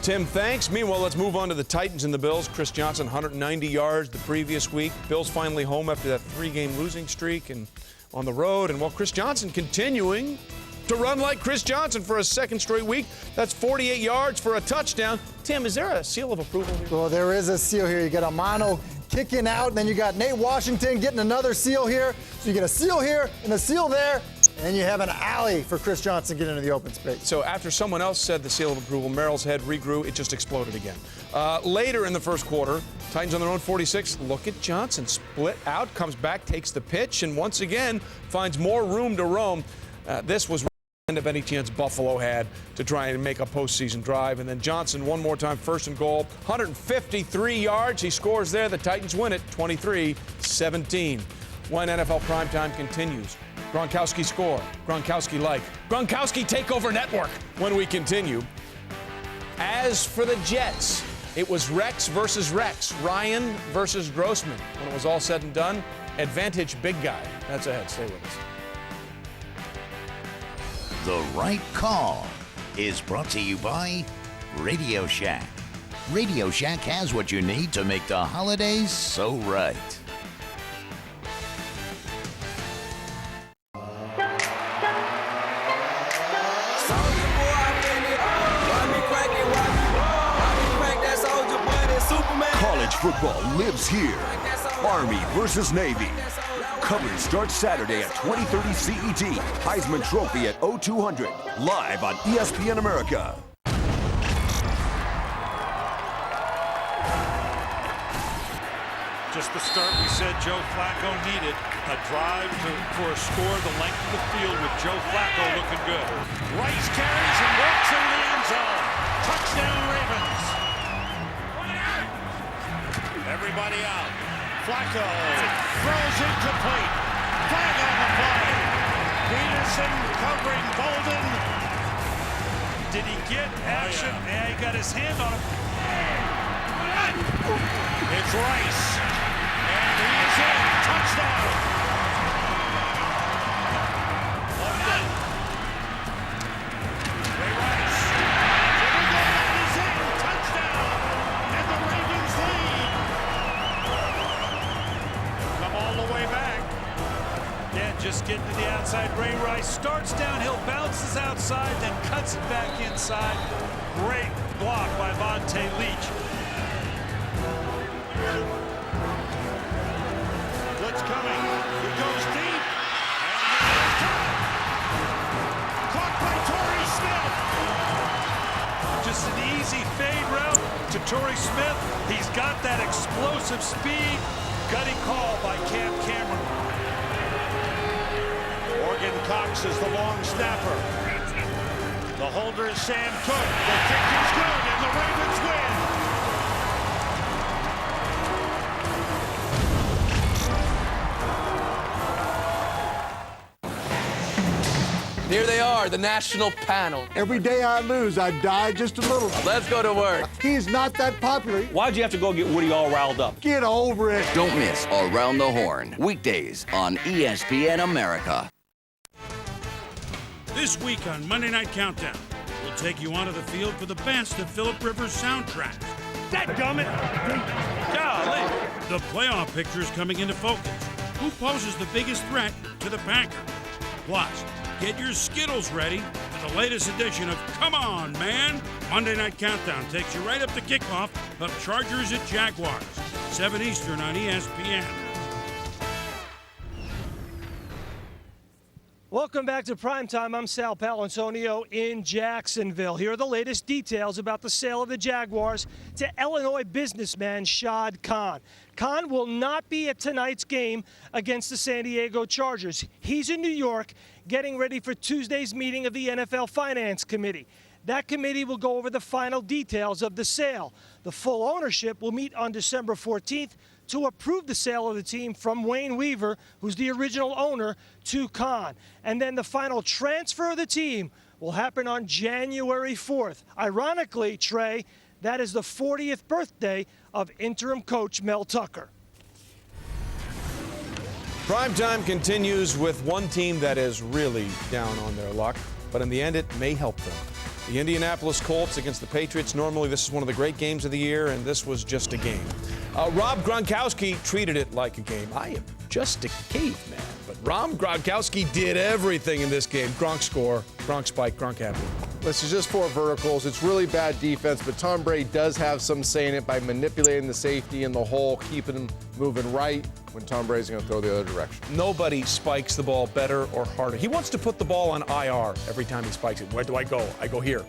Speaker 12: Tim, thanks. Meanwhile, let's move on to the Titans and the Bills. Chris Johnson, 190 yards the previous week. Bills finally home after that 3-game losing streak and on the road. And while Chris Johnson continuing to run like Chris Johnson for a second straight week, that's 48 yards for a touchdown. Tim, is there a seal of approval here?
Speaker 14: Well, there is a seal here. You got Amano kicking out, and then you got Nate Washington getting another seal here. So you get a seal here and a seal there. And then you have an alley for Chris Johnson getting into the open space.
Speaker 12: So after someone else said the seal of approval, Merrill's head regrew. It just exploded again. Later in the first quarter, Titans on their own 46. Look at Johnson. Split out, comes back, takes the pitch, and once again finds more room to roam. This was of any chance Buffalo had to try and make a postseason drive. And then Johnson one more time, 1st and goal, 153 yards. He scores there. The Titans win it 23-17. When NFL Primetime continues. Gronkowski score. Gronkowski-like. Gronkowski takeover network when we continue. As for the Jets, it was Rex versus Rex. Ryan versus Grossman. When it was all said and done, advantage big guy. That's ahead. Stay with us.
Speaker 17: The Right Call is brought to you by Radio Shack. Radio Shack has what you need to make the holidays so right.
Speaker 6: College football lives here. Army versus Navy. Coverage starts Saturday at 20:30 CET. Heisman Trophy at 0200. Live on ESPN America.
Speaker 16: Just the start we said Joe Flacco needed. A drive for a score the length of the field with Joe Flacco looking good. Rice carries and walks into the end zone. Touchdown Ravens. Everybody out. Flacco throws incomplete. Flag on the play. Peterson covering Bolden. Did he get action? Yeah, he got his hand on him. It's Rice. And he is in. Touchdown. Ray Rice. He's in. Touchdown. And the Ravens lead. Come all the way back. Yeah, just getting to the outside. Ray
Speaker 21: Spins outside, then cuts it back inside. Great block by Vontae Leach.
Speaker 16: Blitz coming. He goes deep. Caught by Torrey Smith.
Speaker 21: Just an easy fade route to Torrey Smith. He's got that explosive speed. Gutty call by Cam Cameron.
Speaker 16: Morgan Cox is the long snapper. The holder is Sam Cook. The kick is good, and the Ravens win.
Speaker 8: Here they are, the national panel.
Speaker 5: Every day I lose, I die just a little.
Speaker 8: Let's go to work.
Speaker 5: He's not that popular.
Speaker 21: Why'd you have to go get Woody all riled up?
Speaker 5: Get over it.
Speaker 9: Don't miss Around the Horn, weekdays on ESPN America.
Speaker 16: This week on Monday Night Countdown, we'll take you onto the field for the best of Phillip Rivers soundtracks.
Speaker 21: Dadgummit! Golly!
Speaker 16: The playoff picture is coming into focus. Who poses the biggest threat to the Packers? Plus, get your Skittles ready for the latest edition of Come On, Man! Monday Night Countdown takes you right up to kickoff of Chargers at Jaguars, 7 Eastern on ESPN.
Speaker 3: Welcome back to Primetime. I'm Sal Palantonio in Jacksonville. Here are the latest details about the sale of the Jaguars to Illinois businessman Shad Khan. Khan will not be at tonight's game against the San Diego Chargers. He's in New York getting ready for Tuesday's meeting of the NFL Finance Committee. That committee will go over the final details of the sale. The full ownership will meet on December 14th to approve the sale of the team from Wayne Weaver, who's the original owner, to Khan. And then the final transfer of the team will happen on January 4th. Ironically, Trey, that is the 40th birthday of interim coach Mel Tucker.
Speaker 12: Primetime continues with one team that is really down on their luck, but in the end it may help them. The Indianapolis Colts against the Patriots. Normally this is one of the great games of the year, and this was just a game. Rob Gronkowski treated it like a game. I am just a caveman, but Rob Gronkowski did everything in this game. Gronk score, Gronk spike, Gronk happy.
Speaker 13: This is just 4 verticals. It's really bad defense, but Tom Brady does have some say in it by manipulating the safety in the hole, keeping him moving right when Tom Brady's going to throw the other direction.
Speaker 12: Nobody spikes the ball better or harder. He wants to put the ball on IR every time he spikes it. Where do I go? I go here.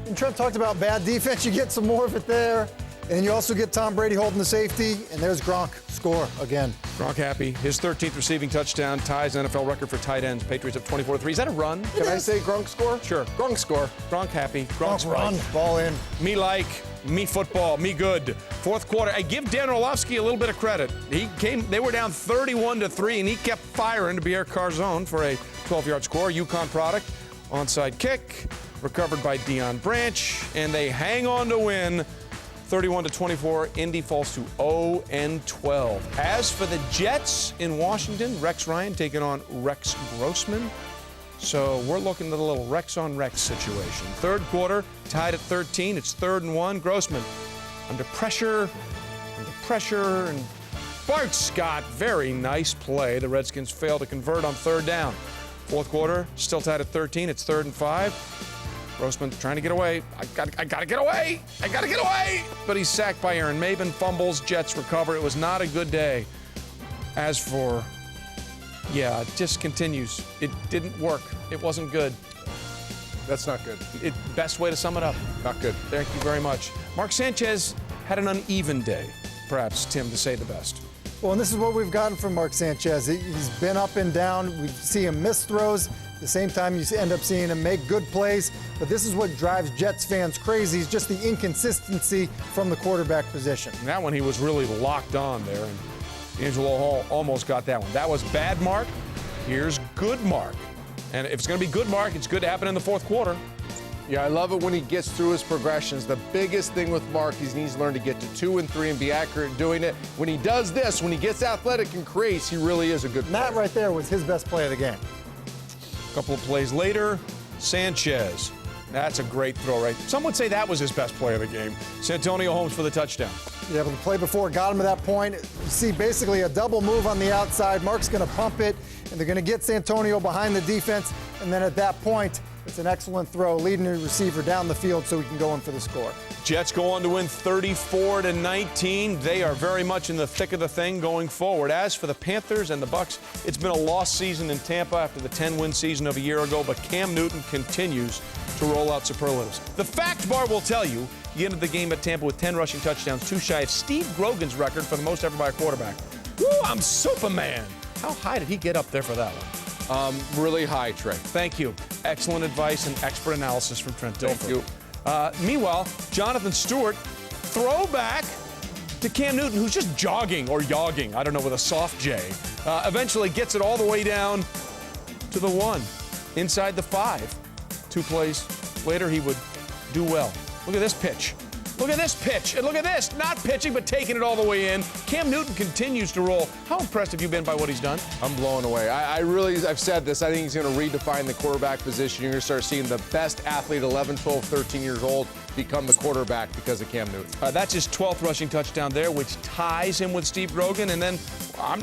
Speaker 14: And Trent talked about bad defense. You get some more of it there. And you also get Tom Brady holding the safety, and there's Gronk, score again.
Speaker 12: Gronk happy. His 13th receiving touchdown ties NFL record for tight ends. Patriots up 24-3. Is that a run?
Speaker 13: Can I say Gronk score?
Speaker 12: Sure.
Speaker 13: Gronk score.
Speaker 12: Gronk happy. Gronk
Speaker 14: run, ball in.
Speaker 12: Me like, me football, me good. Fourth quarter. I give Dan Orlovsky a little bit of credit. They were down 31-3, and he kept firing to Pierre Carzone for a 12-yard score. UConn product. Onside kick. Recovered by Deion Branch, and they hang on to win. 31-24, Indy falls to 0-12. As for the Jets in Washington, Rex Ryan taking on Rex Grossman. So we're looking at a little Rex on Rex situation. Third quarter, tied at 13. It's 3rd and 1. Grossman under pressure, and Bart Scott, very nice play. The Redskins fail to convert on 3rd down. Fourth quarter, still tied at 13. It's 3rd and 5. Grossman trying to get away. I gotta get away. I gotta get away. But he's sacked by Aaron Maben. Fumbles. Jets recover. It was not a good day. As for, it just continues. It didn't work. It wasn't good.
Speaker 13: That's not good.
Speaker 12: Best way to sum it up.
Speaker 13: Not good.
Speaker 12: Thank you very much. Mark Sanchez had an uneven day. Perhaps, Tim, to say the best.
Speaker 14: Well, and this is what we've gotten from Mark Sanchez. He's been up and down. We see him miss throws. At the same time, you end up seeing him make good plays. But this is what drives Jets fans crazy, is just the inconsistency from the quarterback position.
Speaker 12: And that one, he was really locked on there, and Angelo Hall almost got that one. That was bad Mark. Here's good Mark. And if it's going to be good Mark, it's good to happen in the fourth quarter.
Speaker 13: Yeah, I love it when he gets through his progressions. The biggest thing with Mark is he needs to learn to get to 2 and 3 and be accurate doing it. When he does this, when he gets athletic and creates, he really is a good player.
Speaker 14: That right there was his best play of the game.
Speaker 12: A couple of plays later, Sanchez. That's a great throw, right? Some would say that was his best play of the game. Santonio Holmes for the touchdown.
Speaker 14: Yeah, but the play before got him to that point. You see basically a double move on the outside. Mark's going to pump it, and they're going to get Santonio behind the defense. And then at that point, It's an excellent throw, leading the receiver down the field so he can go in for the score.
Speaker 12: Jets go on to win 34-19. They are very much in the thick of the thing going forward. As for the Panthers and the Bucs, it's been a lost season in Tampa after the 10-win season of a year ago, but Cam Newton continues to roll out superlatives. The fact bar will tell you he ended the game at Tampa with 10 rushing touchdowns, 2 shy of Steve Grogan's record for the most ever by a quarterback. Woo, I'm Superman. How high did he get up there for that one?
Speaker 13: Really high, Trey.
Speaker 12: Thank you. Excellent advice and expert analysis from Trent Dilfer.
Speaker 13: Thank you.
Speaker 12: Meanwhile, Jonathan Stewart, throwback to Cam Newton, who's just jogging or yogging, I don't know, with a soft J. Eventually gets it all the way down to the 1, inside the 5. 2 plays later, he would do well. Look at this pitch. Look at this pitch, and look at this. Not pitching, but taking it all the way in. Cam Newton continues to roll. How impressed have you been by what he's done?
Speaker 13: I'm blown away. I've said this. I think he's going to redefine the quarterback position. You're going to start seeing the best athlete, 11, 12, 13 years old, become the quarterback because of Cam Newton.
Speaker 12: That's his 12th rushing touchdown there, which ties him with Steve Grogan. And then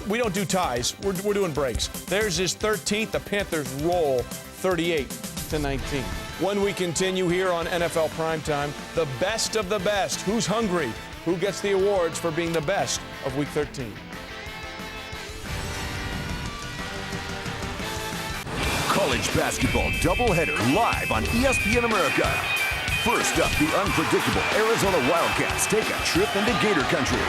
Speaker 12: we don't do ties. We're doing breaks. There's his 13th. The Panthers roll 38-19. When we continue here on NFL Primetime, the best of the best. Who's hungry? Who gets the awards for being the best of Week 13?
Speaker 6: College basketball doubleheader live on ESPN America. First up, the unpredictable Arizona Wildcats take a trip into Gator Country.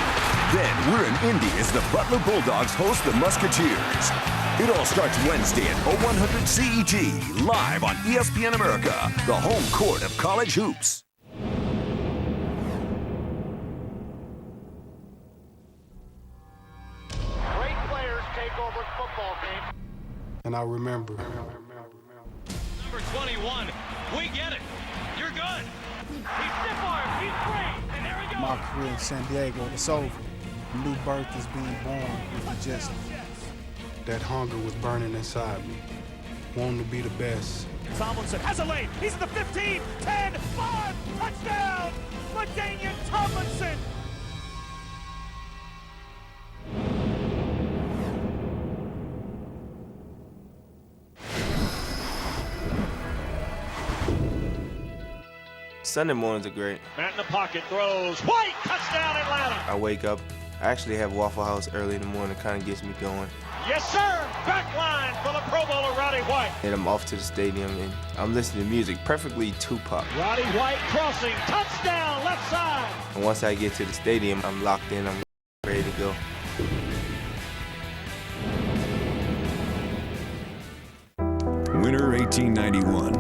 Speaker 6: Then we're in Indy as the Butler Bulldogs host the Musketeers. It all starts Wednesday at 0100 CET, live on ESPN America, the home court of college hoops.
Speaker 4: Great players take over football games.
Speaker 2: And I remember.
Speaker 4: Number 21, we get it. You're good. He's stiff arm. He's great. And there he goes.
Speaker 2: My career in San Diego, it's over. A new birth is being born. It just, that hunger was burning inside me. Wanting to be the best.
Speaker 4: Tomlinson has a lane. He's at the 15, 10, 5, touchdown! LaDainian Tomlinson!
Speaker 11: Sunday mornings are great.
Speaker 4: Matt in the pocket throws. White, touchdown Atlanta!
Speaker 11: I wake up. I actually have Waffle House early in the morning. It kind of gets me going.
Speaker 4: Yes, sir! Back line for the Pro Bowler, Roddy White.
Speaker 11: And I'm off to the stadium, and I'm listening to music, preferably Tupac.
Speaker 4: Roddy White crossing, touchdown, left side.
Speaker 11: And once I get to the stadium, I'm locked in. I'm ready to go.
Speaker 6: Winter 1891.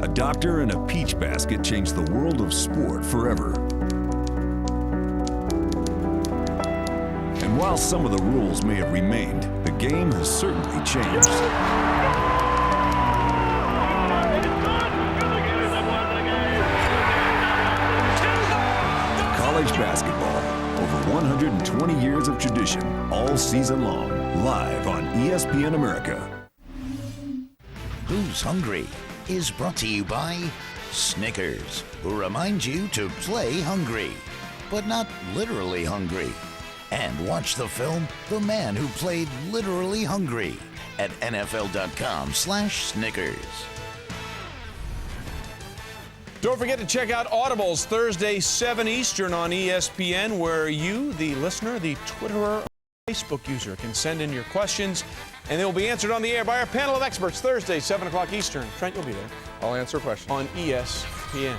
Speaker 6: A doctor and a peach basket changed the world of sport forever. And while some of the rules may have remained, the game has certainly changed. College basketball, over 120 years of tradition, all season long, live on ESPN America.
Speaker 17: Who's Hungry is brought to you by Snickers, who reminds you to play hungry, but not literally hungry. And watch the film The Man Who Played Literally Hungry at NFL.com/Snickers.
Speaker 12: Don't forget to check out Audibles Thursday, 7 Eastern on ESPN, where you, the listener, the Twitterer, Facebook user, can send in your questions, and they will be answered on the air by our panel of experts Thursday, 7 o'clock Eastern. Trent, you'll be there.
Speaker 13: I'll answer questions.
Speaker 12: On ESPN.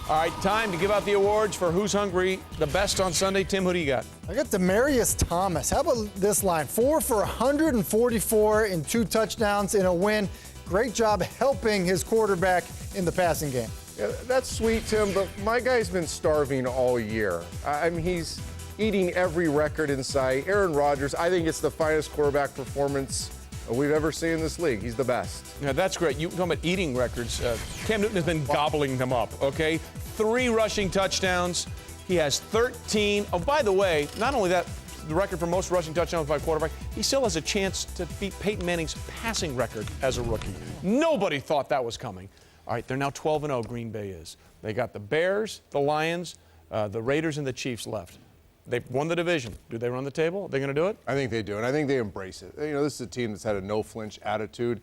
Speaker 12: All right, time to give out the awards for Who's Hungry the best on Sunday. Tim, who do you got?
Speaker 14: I got Demaryius Thomas. How about this line? 4 for 144 and 2 touchdowns in a win. Great job helping his quarterback in the passing game.
Speaker 13: Yeah, that's sweet, Tim, but my guy's been starving all year. I mean, he's eating every record in sight. Aaron Rodgers, I think it's the finest quarterback performance we've ever seen in this league. He's the best.
Speaker 12: Yeah, that's great. You talking about eating records. Cam Newton has been gobbling them up, okay? 3 rushing touchdowns. He has 13. Oh, by the way, not only that, the record for most rushing touchdowns by a quarterback, he still has a chance to beat Peyton Manning's passing record as a rookie. Nobody thought that was coming. All right, they're now 12-0, Green Bay is. They got the Bears, the Lions, the Raiders, and the Chiefs left. They've won the division. Do they run the table? Are they going to do it?
Speaker 13: I think they do, and I think they embrace it. You know, this is a team that's had a no-flinch attitude.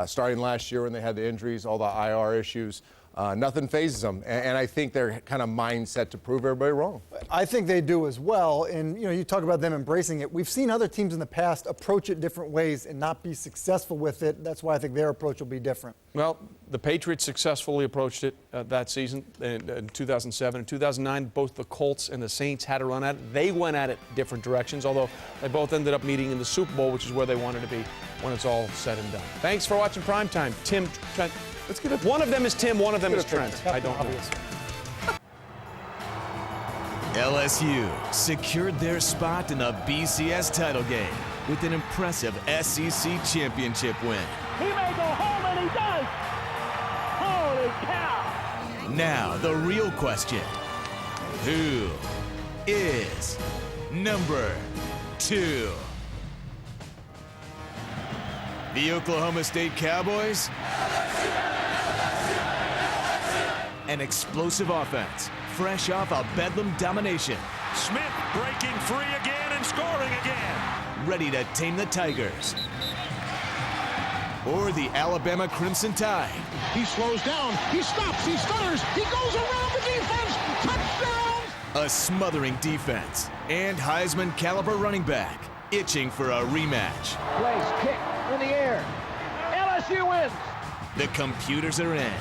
Speaker 13: starting last year when they had the injuries, all the IR issues. Nothing phases them, and I think they're kind of mindset to prove everybody wrong.
Speaker 14: I think they do as well, and you talk about them embracing it. We've seen other teams in the past approach it different ways and not be successful with it. That's why I think their approach will be different.
Speaker 12: Well, the Patriots successfully approached it that season in 2007 and 2009. Both the Colts and the Saints had to run at it. They went at it different directions, although they both ended up meeting in the Super Bowl, which is where they wanted to be when it's all said and done. Thanks for watching Primetime. Tim, Trent. Let's get it. One of them is Tim, one of them is Trent. I don't know.
Speaker 10: LSU secured their spot in the BCS title game with an impressive SEC championship win.
Speaker 5: He may go home, and he does. Holy cow.
Speaker 10: Now, the real question, who is number 2? The Oklahoma State Cowboys? An explosive offense, fresh off a Bedlam domination.
Speaker 16: Smith breaking free again and scoring again.
Speaker 10: Ready to tame the Tigers. Or the Alabama Crimson Tide.
Speaker 19: He slows down, he stops, he stutters, he goes around the defense, touchdown!
Speaker 10: A smothering defense and Heisman caliber running back itching for a rematch.
Speaker 5: Place kick in the air. LSU wins.
Speaker 10: The computers are in.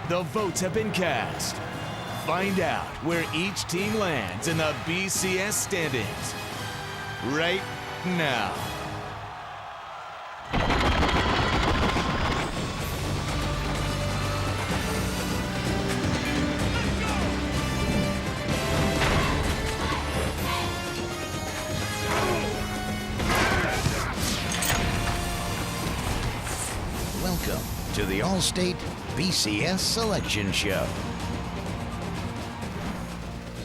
Speaker 10: The votes have been cast. Find out where each team lands in the BCS standings right now.
Speaker 17: Welcome to the All-State BCS Selection Show.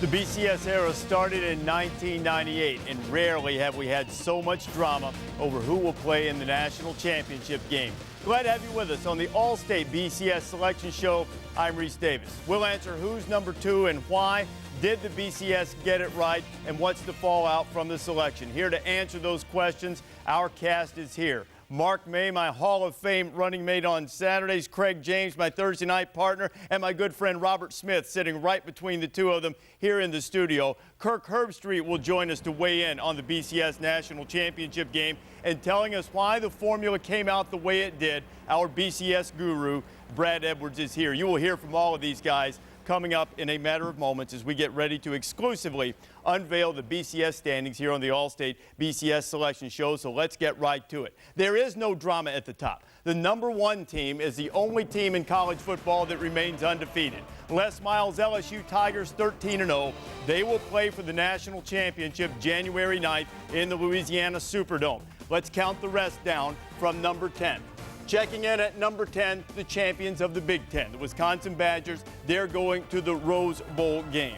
Speaker 15: The BCS era started in 1998, and rarely have we had so much drama over who will play in the national championship game. Glad to have you with us on the All-State BCS Selection Show. I'm Reese Davis. We'll answer who's number 2 and why. Did the BCS get it right? And what's the fallout from the selection? Here to answer those questions, our cast is here. Mark May, my Hall of Fame running mate on Saturdays, Craig James, my Thursday night partner, and my good friend Robert Smith sitting right between the two of them here in the studio. Kirk Herbstreit will join us to weigh in on the BCS National Championship game and telling us why the formula came out the way it did. Our BCS guru, Brad Edwards, is here. You will hear from all of these guys coming up in a matter of moments as we get ready to exclusively unveil the BCS standings here on the All-State BCS Selection Show, so let's get right to it. There is no drama at the top. The number 1 team is the only team in college football that remains undefeated. Les Miles' LSU Tigers 13-0. They will play for the national championship January 9th in the Louisiana Superdome. Let's count the rest down from number 10. Checking in at number 10, the champions of the Big Ten, the Wisconsin Badgers. They're going to the Rose Bowl game.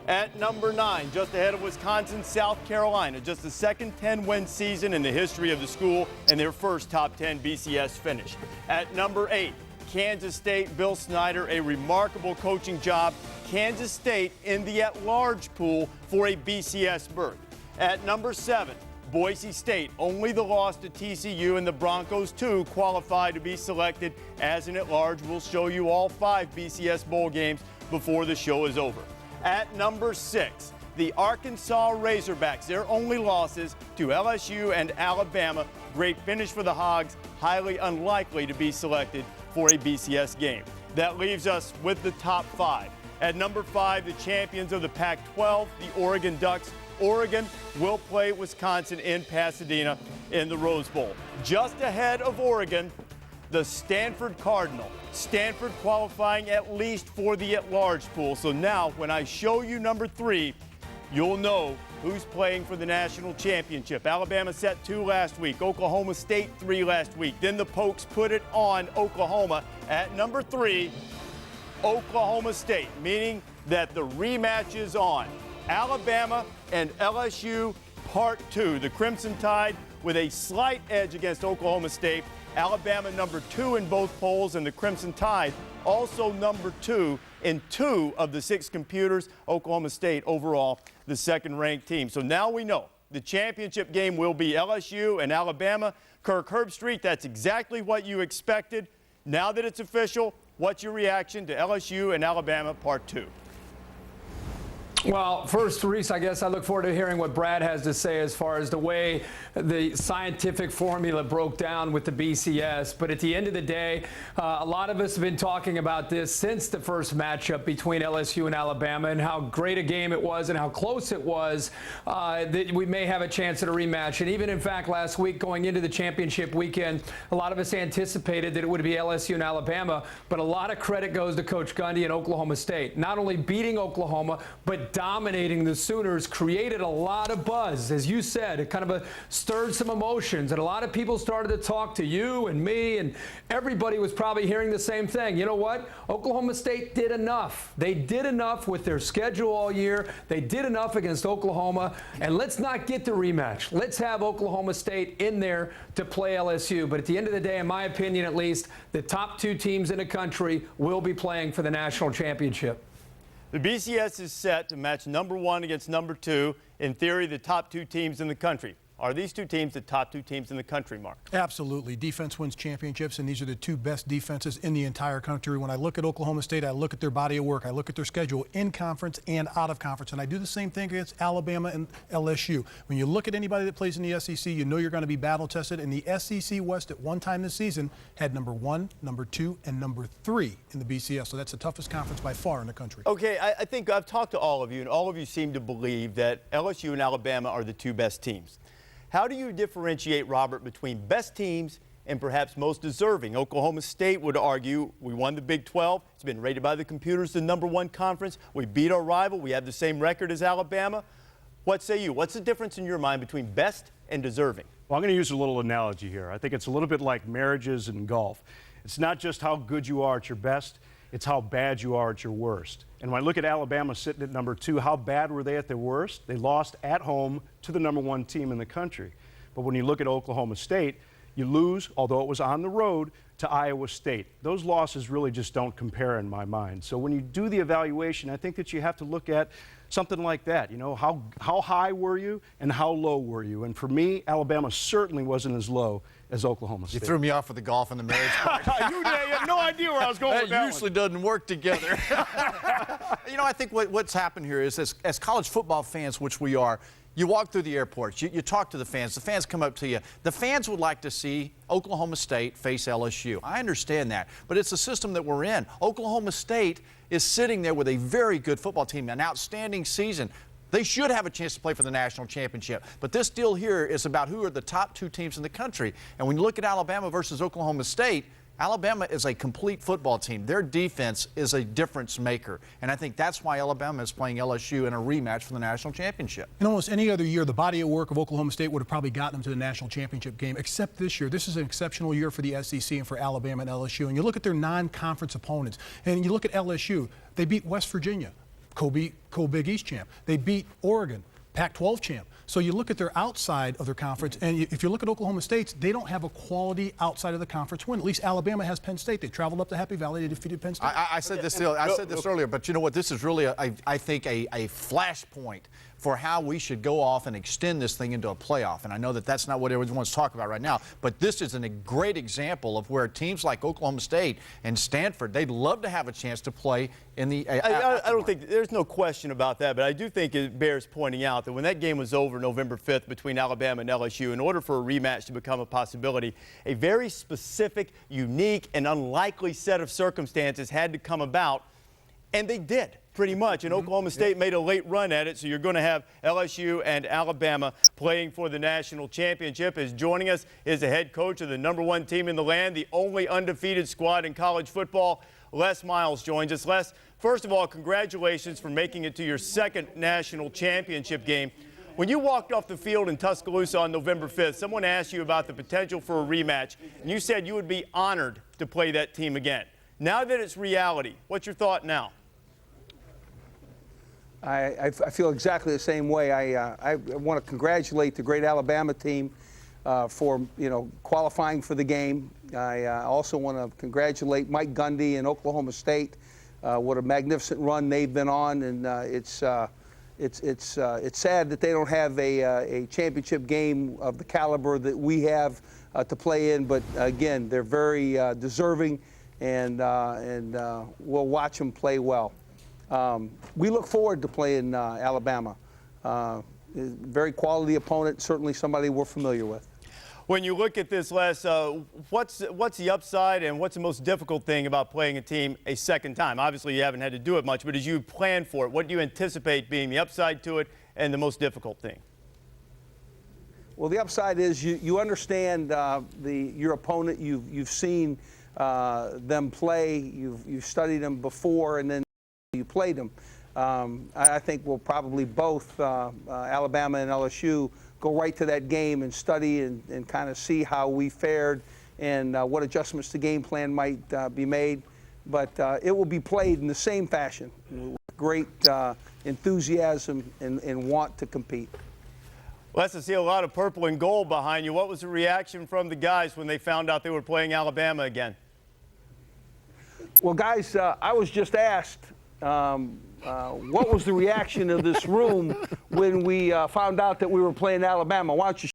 Speaker 15: At number 9, just ahead of Wisconsin, South Carolina, just the second 10-win season in the history of the school and their first top 10 BCS finish. At number 8, Kansas State, Bill Snyder, a remarkable coaching job. Kansas State in the at-large pool for a BCS berth. At number 7, Boise State, only the loss to TCU, and the Broncos, too, qualify to be selected as an at-large. We'll show you all 5 BCS bowl games before the show is over. At number 6, the Arkansas Razorbacks, their only losses to LSU and Alabama. Great finish for the Hogs, highly unlikely to be selected for a BCS game. That leaves us with the top 5. At number 5, the champions of the Pac-12, the Oregon Ducks. Oregon will play Wisconsin in Pasadena in the Rose Bowl. Just ahead of Oregon, the Stanford Cardinal. Stanford qualifying at least for the at-large pool. So now, when I show you number 3, you'll know who's playing for the national championship. Alabama set 2 last week. Oklahoma State 3 last week. Then the Pokes put it on Oklahoma. At number 3, Oklahoma State, meaning that the rematch is on. Alabama and LSU Part 2. The Crimson Tide with a slight edge against Oklahoma State. Alabama number 2 in both polls, and the Crimson Tide also number 2 in 2 of the 6 computers. Oklahoma State overall the second-ranked team. So now we know The championship game will be LSU and Alabama. Kirk Herbstreit, that's exactly what you expected. Now that it's official, what's your reaction to LSU and Alabama Part 2?
Speaker 1: Well, first, Reese, I guess I look forward to hearing what Brad has to say as far as the way the scientific formula broke down with the BCS. But at the end of the day, a lot of us have been talking about this since the first matchup between LSU and Alabama and how great a game it was and how close it was, that we may have a chance at a rematch. And even, in fact, last week going into the championship weekend, a lot of us anticipated that it would be LSU and Alabama. But a lot of credit goes to Coach Gundy and Oklahoma State. Not only beating Oklahoma, but dominating the Sooners, created a lot of buzz. As you said, it kind of stirred some emotions, and a lot of people started to talk to you and me, and everybody was probably hearing the same thing. You know what? Oklahoma State did enough. They did enough with their schedule all year. They did enough against Oklahoma, and let's not get the rematch. Let's have Oklahoma State in there to play LSU. But at the end of the day, in my opinion at least, the top two teams in the country will be playing for the national championship.
Speaker 15: The BCS is set to match number 1 against number 2. In theory, the top 2 teams in the country. Are these two teams the top 2 teams in the country, Mark?
Speaker 2: Absolutely. Defense wins championships, and these are the 2 best defenses in the entire country. When I look at Oklahoma State, I look at their body of work. I look at their schedule in conference and out of conference, and I do the same thing against Alabama and LSU. When you look at anybody that plays in the SEC, you know you're going to be battle-tested, and the SEC West at one time this season had number 1, number 2, and number 3 in the BCS, so that's the toughest conference by far in the country.
Speaker 15: Okay, I think I've talked to all of you, and all of you seem to believe that LSU and Alabama are the 2 best teams. How do you differentiate, Robert, between best teams and perhaps most deserving? Oklahoma State would argue we won the Big 12. It's been rated by the computers the number 1 conference. We beat our rival. We have the same record as Alabama. What say you? What's the difference in your mind between best and deserving?
Speaker 18: Well, I'm going to use a little analogy here. I think it's a little bit like marriages and golf. It's not just how good you are at your best, it's how bad you are at your worst. And when I look at Alabama sitting at number 2, how bad were they at their worst? They lost at home to the number 1 team in the country. But when you look at Oklahoma State, you lose, although it was on the road, to Iowa State. Those losses really just don't compare in my mind. So when you do the evaluation, I think that you have to look at something like that. You know, how high were you and how low were you? And for me, Alabama certainly wasn't as low as Oklahoma State.
Speaker 13: You threw me off with the golf and the marriage part.
Speaker 18: You had no idea where I was going with that
Speaker 22: usually doesn't work together. You know, I think what's happened here is as college football fans, which we are, you walk through the airports, you talk to the fans come up to you. The fans would like to see Oklahoma State face LSU. I understand that, but it's the system that we're in. Oklahoma State is sitting there with a very good football team, an outstanding season. They should have a chance to play for the national championship. But this deal here is about who are the top 2 teams in the country. And when you look at Alabama versus Oklahoma State, Alabama is a complete football team. Their defense is a difference maker. And I think that's why Alabama is playing LSU in a rematch for the national championship.
Speaker 2: In almost any other year, the body of work of Oklahoma State would have probably gotten them to the national championship game, except this year. This is an exceptional year for the SEC and for Alabama and LSU. And you look at their non-conference opponents, and you look at LSU. They beat West Virginia, co-Big East champ. They beat Oregon, Pac-12 champ. So you look at their outside of their conference, and if you look at Oklahoma State, they don't have a quality outside of the conference win. At least Alabama has Penn State. They traveled up to Happy Valley. They defeated Penn State.
Speaker 22: I said this earlier, but you know what? This is really, I think, a flashpoint for how we should go off and extend this thing into a playoff. And I know that that's not what everyone wants to talk about right now, but this is a great example of where teams like Oklahoma State and Stanford, they'd love to have a chance to play in the
Speaker 15: I don't think there's no question about that, but I do think it bears pointing out that when that game was over November 5th between Alabama and LSU, in order for a rematch to become a possibility, a very specific, unique, and unlikely set of circumstances had to come about, and they did. Pretty much, and Oklahoma State made a late run at it, so you're going to have LSU and Alabama playing for the national championship. As joining us is the head coach of the number 1 team in the land, the only undefeated squad in college football. Les Miles joins us. Les, first of all, congratulations for making it to your 2nd national championship game. When you walked off the field in Tuscaloosa on November 5th, someone asked you about the potential for a rematch, and you said you would be honored to play that team again. Now that it's reality, what's your thought now?
Speaker 23: I feel exactly the same way. I want to congratulate the great Alabama team for qualifying for the game. I also want to congratulate Mike Gundy and Oklahoma State. What a magnificent run they've been on, and it's it's sad that they don't have a championship game of the caliber that we have to play in. But again, they're very deserving, and we'll watch them play well. We look forward to playing Alabama. Very quality opponent, certainly somebody we're familiar with.
Speaker 15: When you look at this, Les, what's the upside and what's the most difficult thing about playing a team a second time? Obviously, you haven't had to do it much, but as you plan for it, what do you anticipate being the upside to it and the most difficult thing?
Speaker 23: Well, the upside is you understand your opponent. You've seen them play. You've studied them before, and then you played them. I think we'll probably both, Alabama and LSU, go right to that game and study and kind of see how we fared and what adjustments to game plan might be made. But it will be played in the same fashion with great enthusiasm and want to compete.
Speaker 15: Les, I see a lot of purple and gold behind you. What was the reaction from the guys when they found out they were playing Alabama again?
Speaker 23: Well, guys, I was just asked what was the reaction of this room when we found out that we were playing Alabama. Why don't you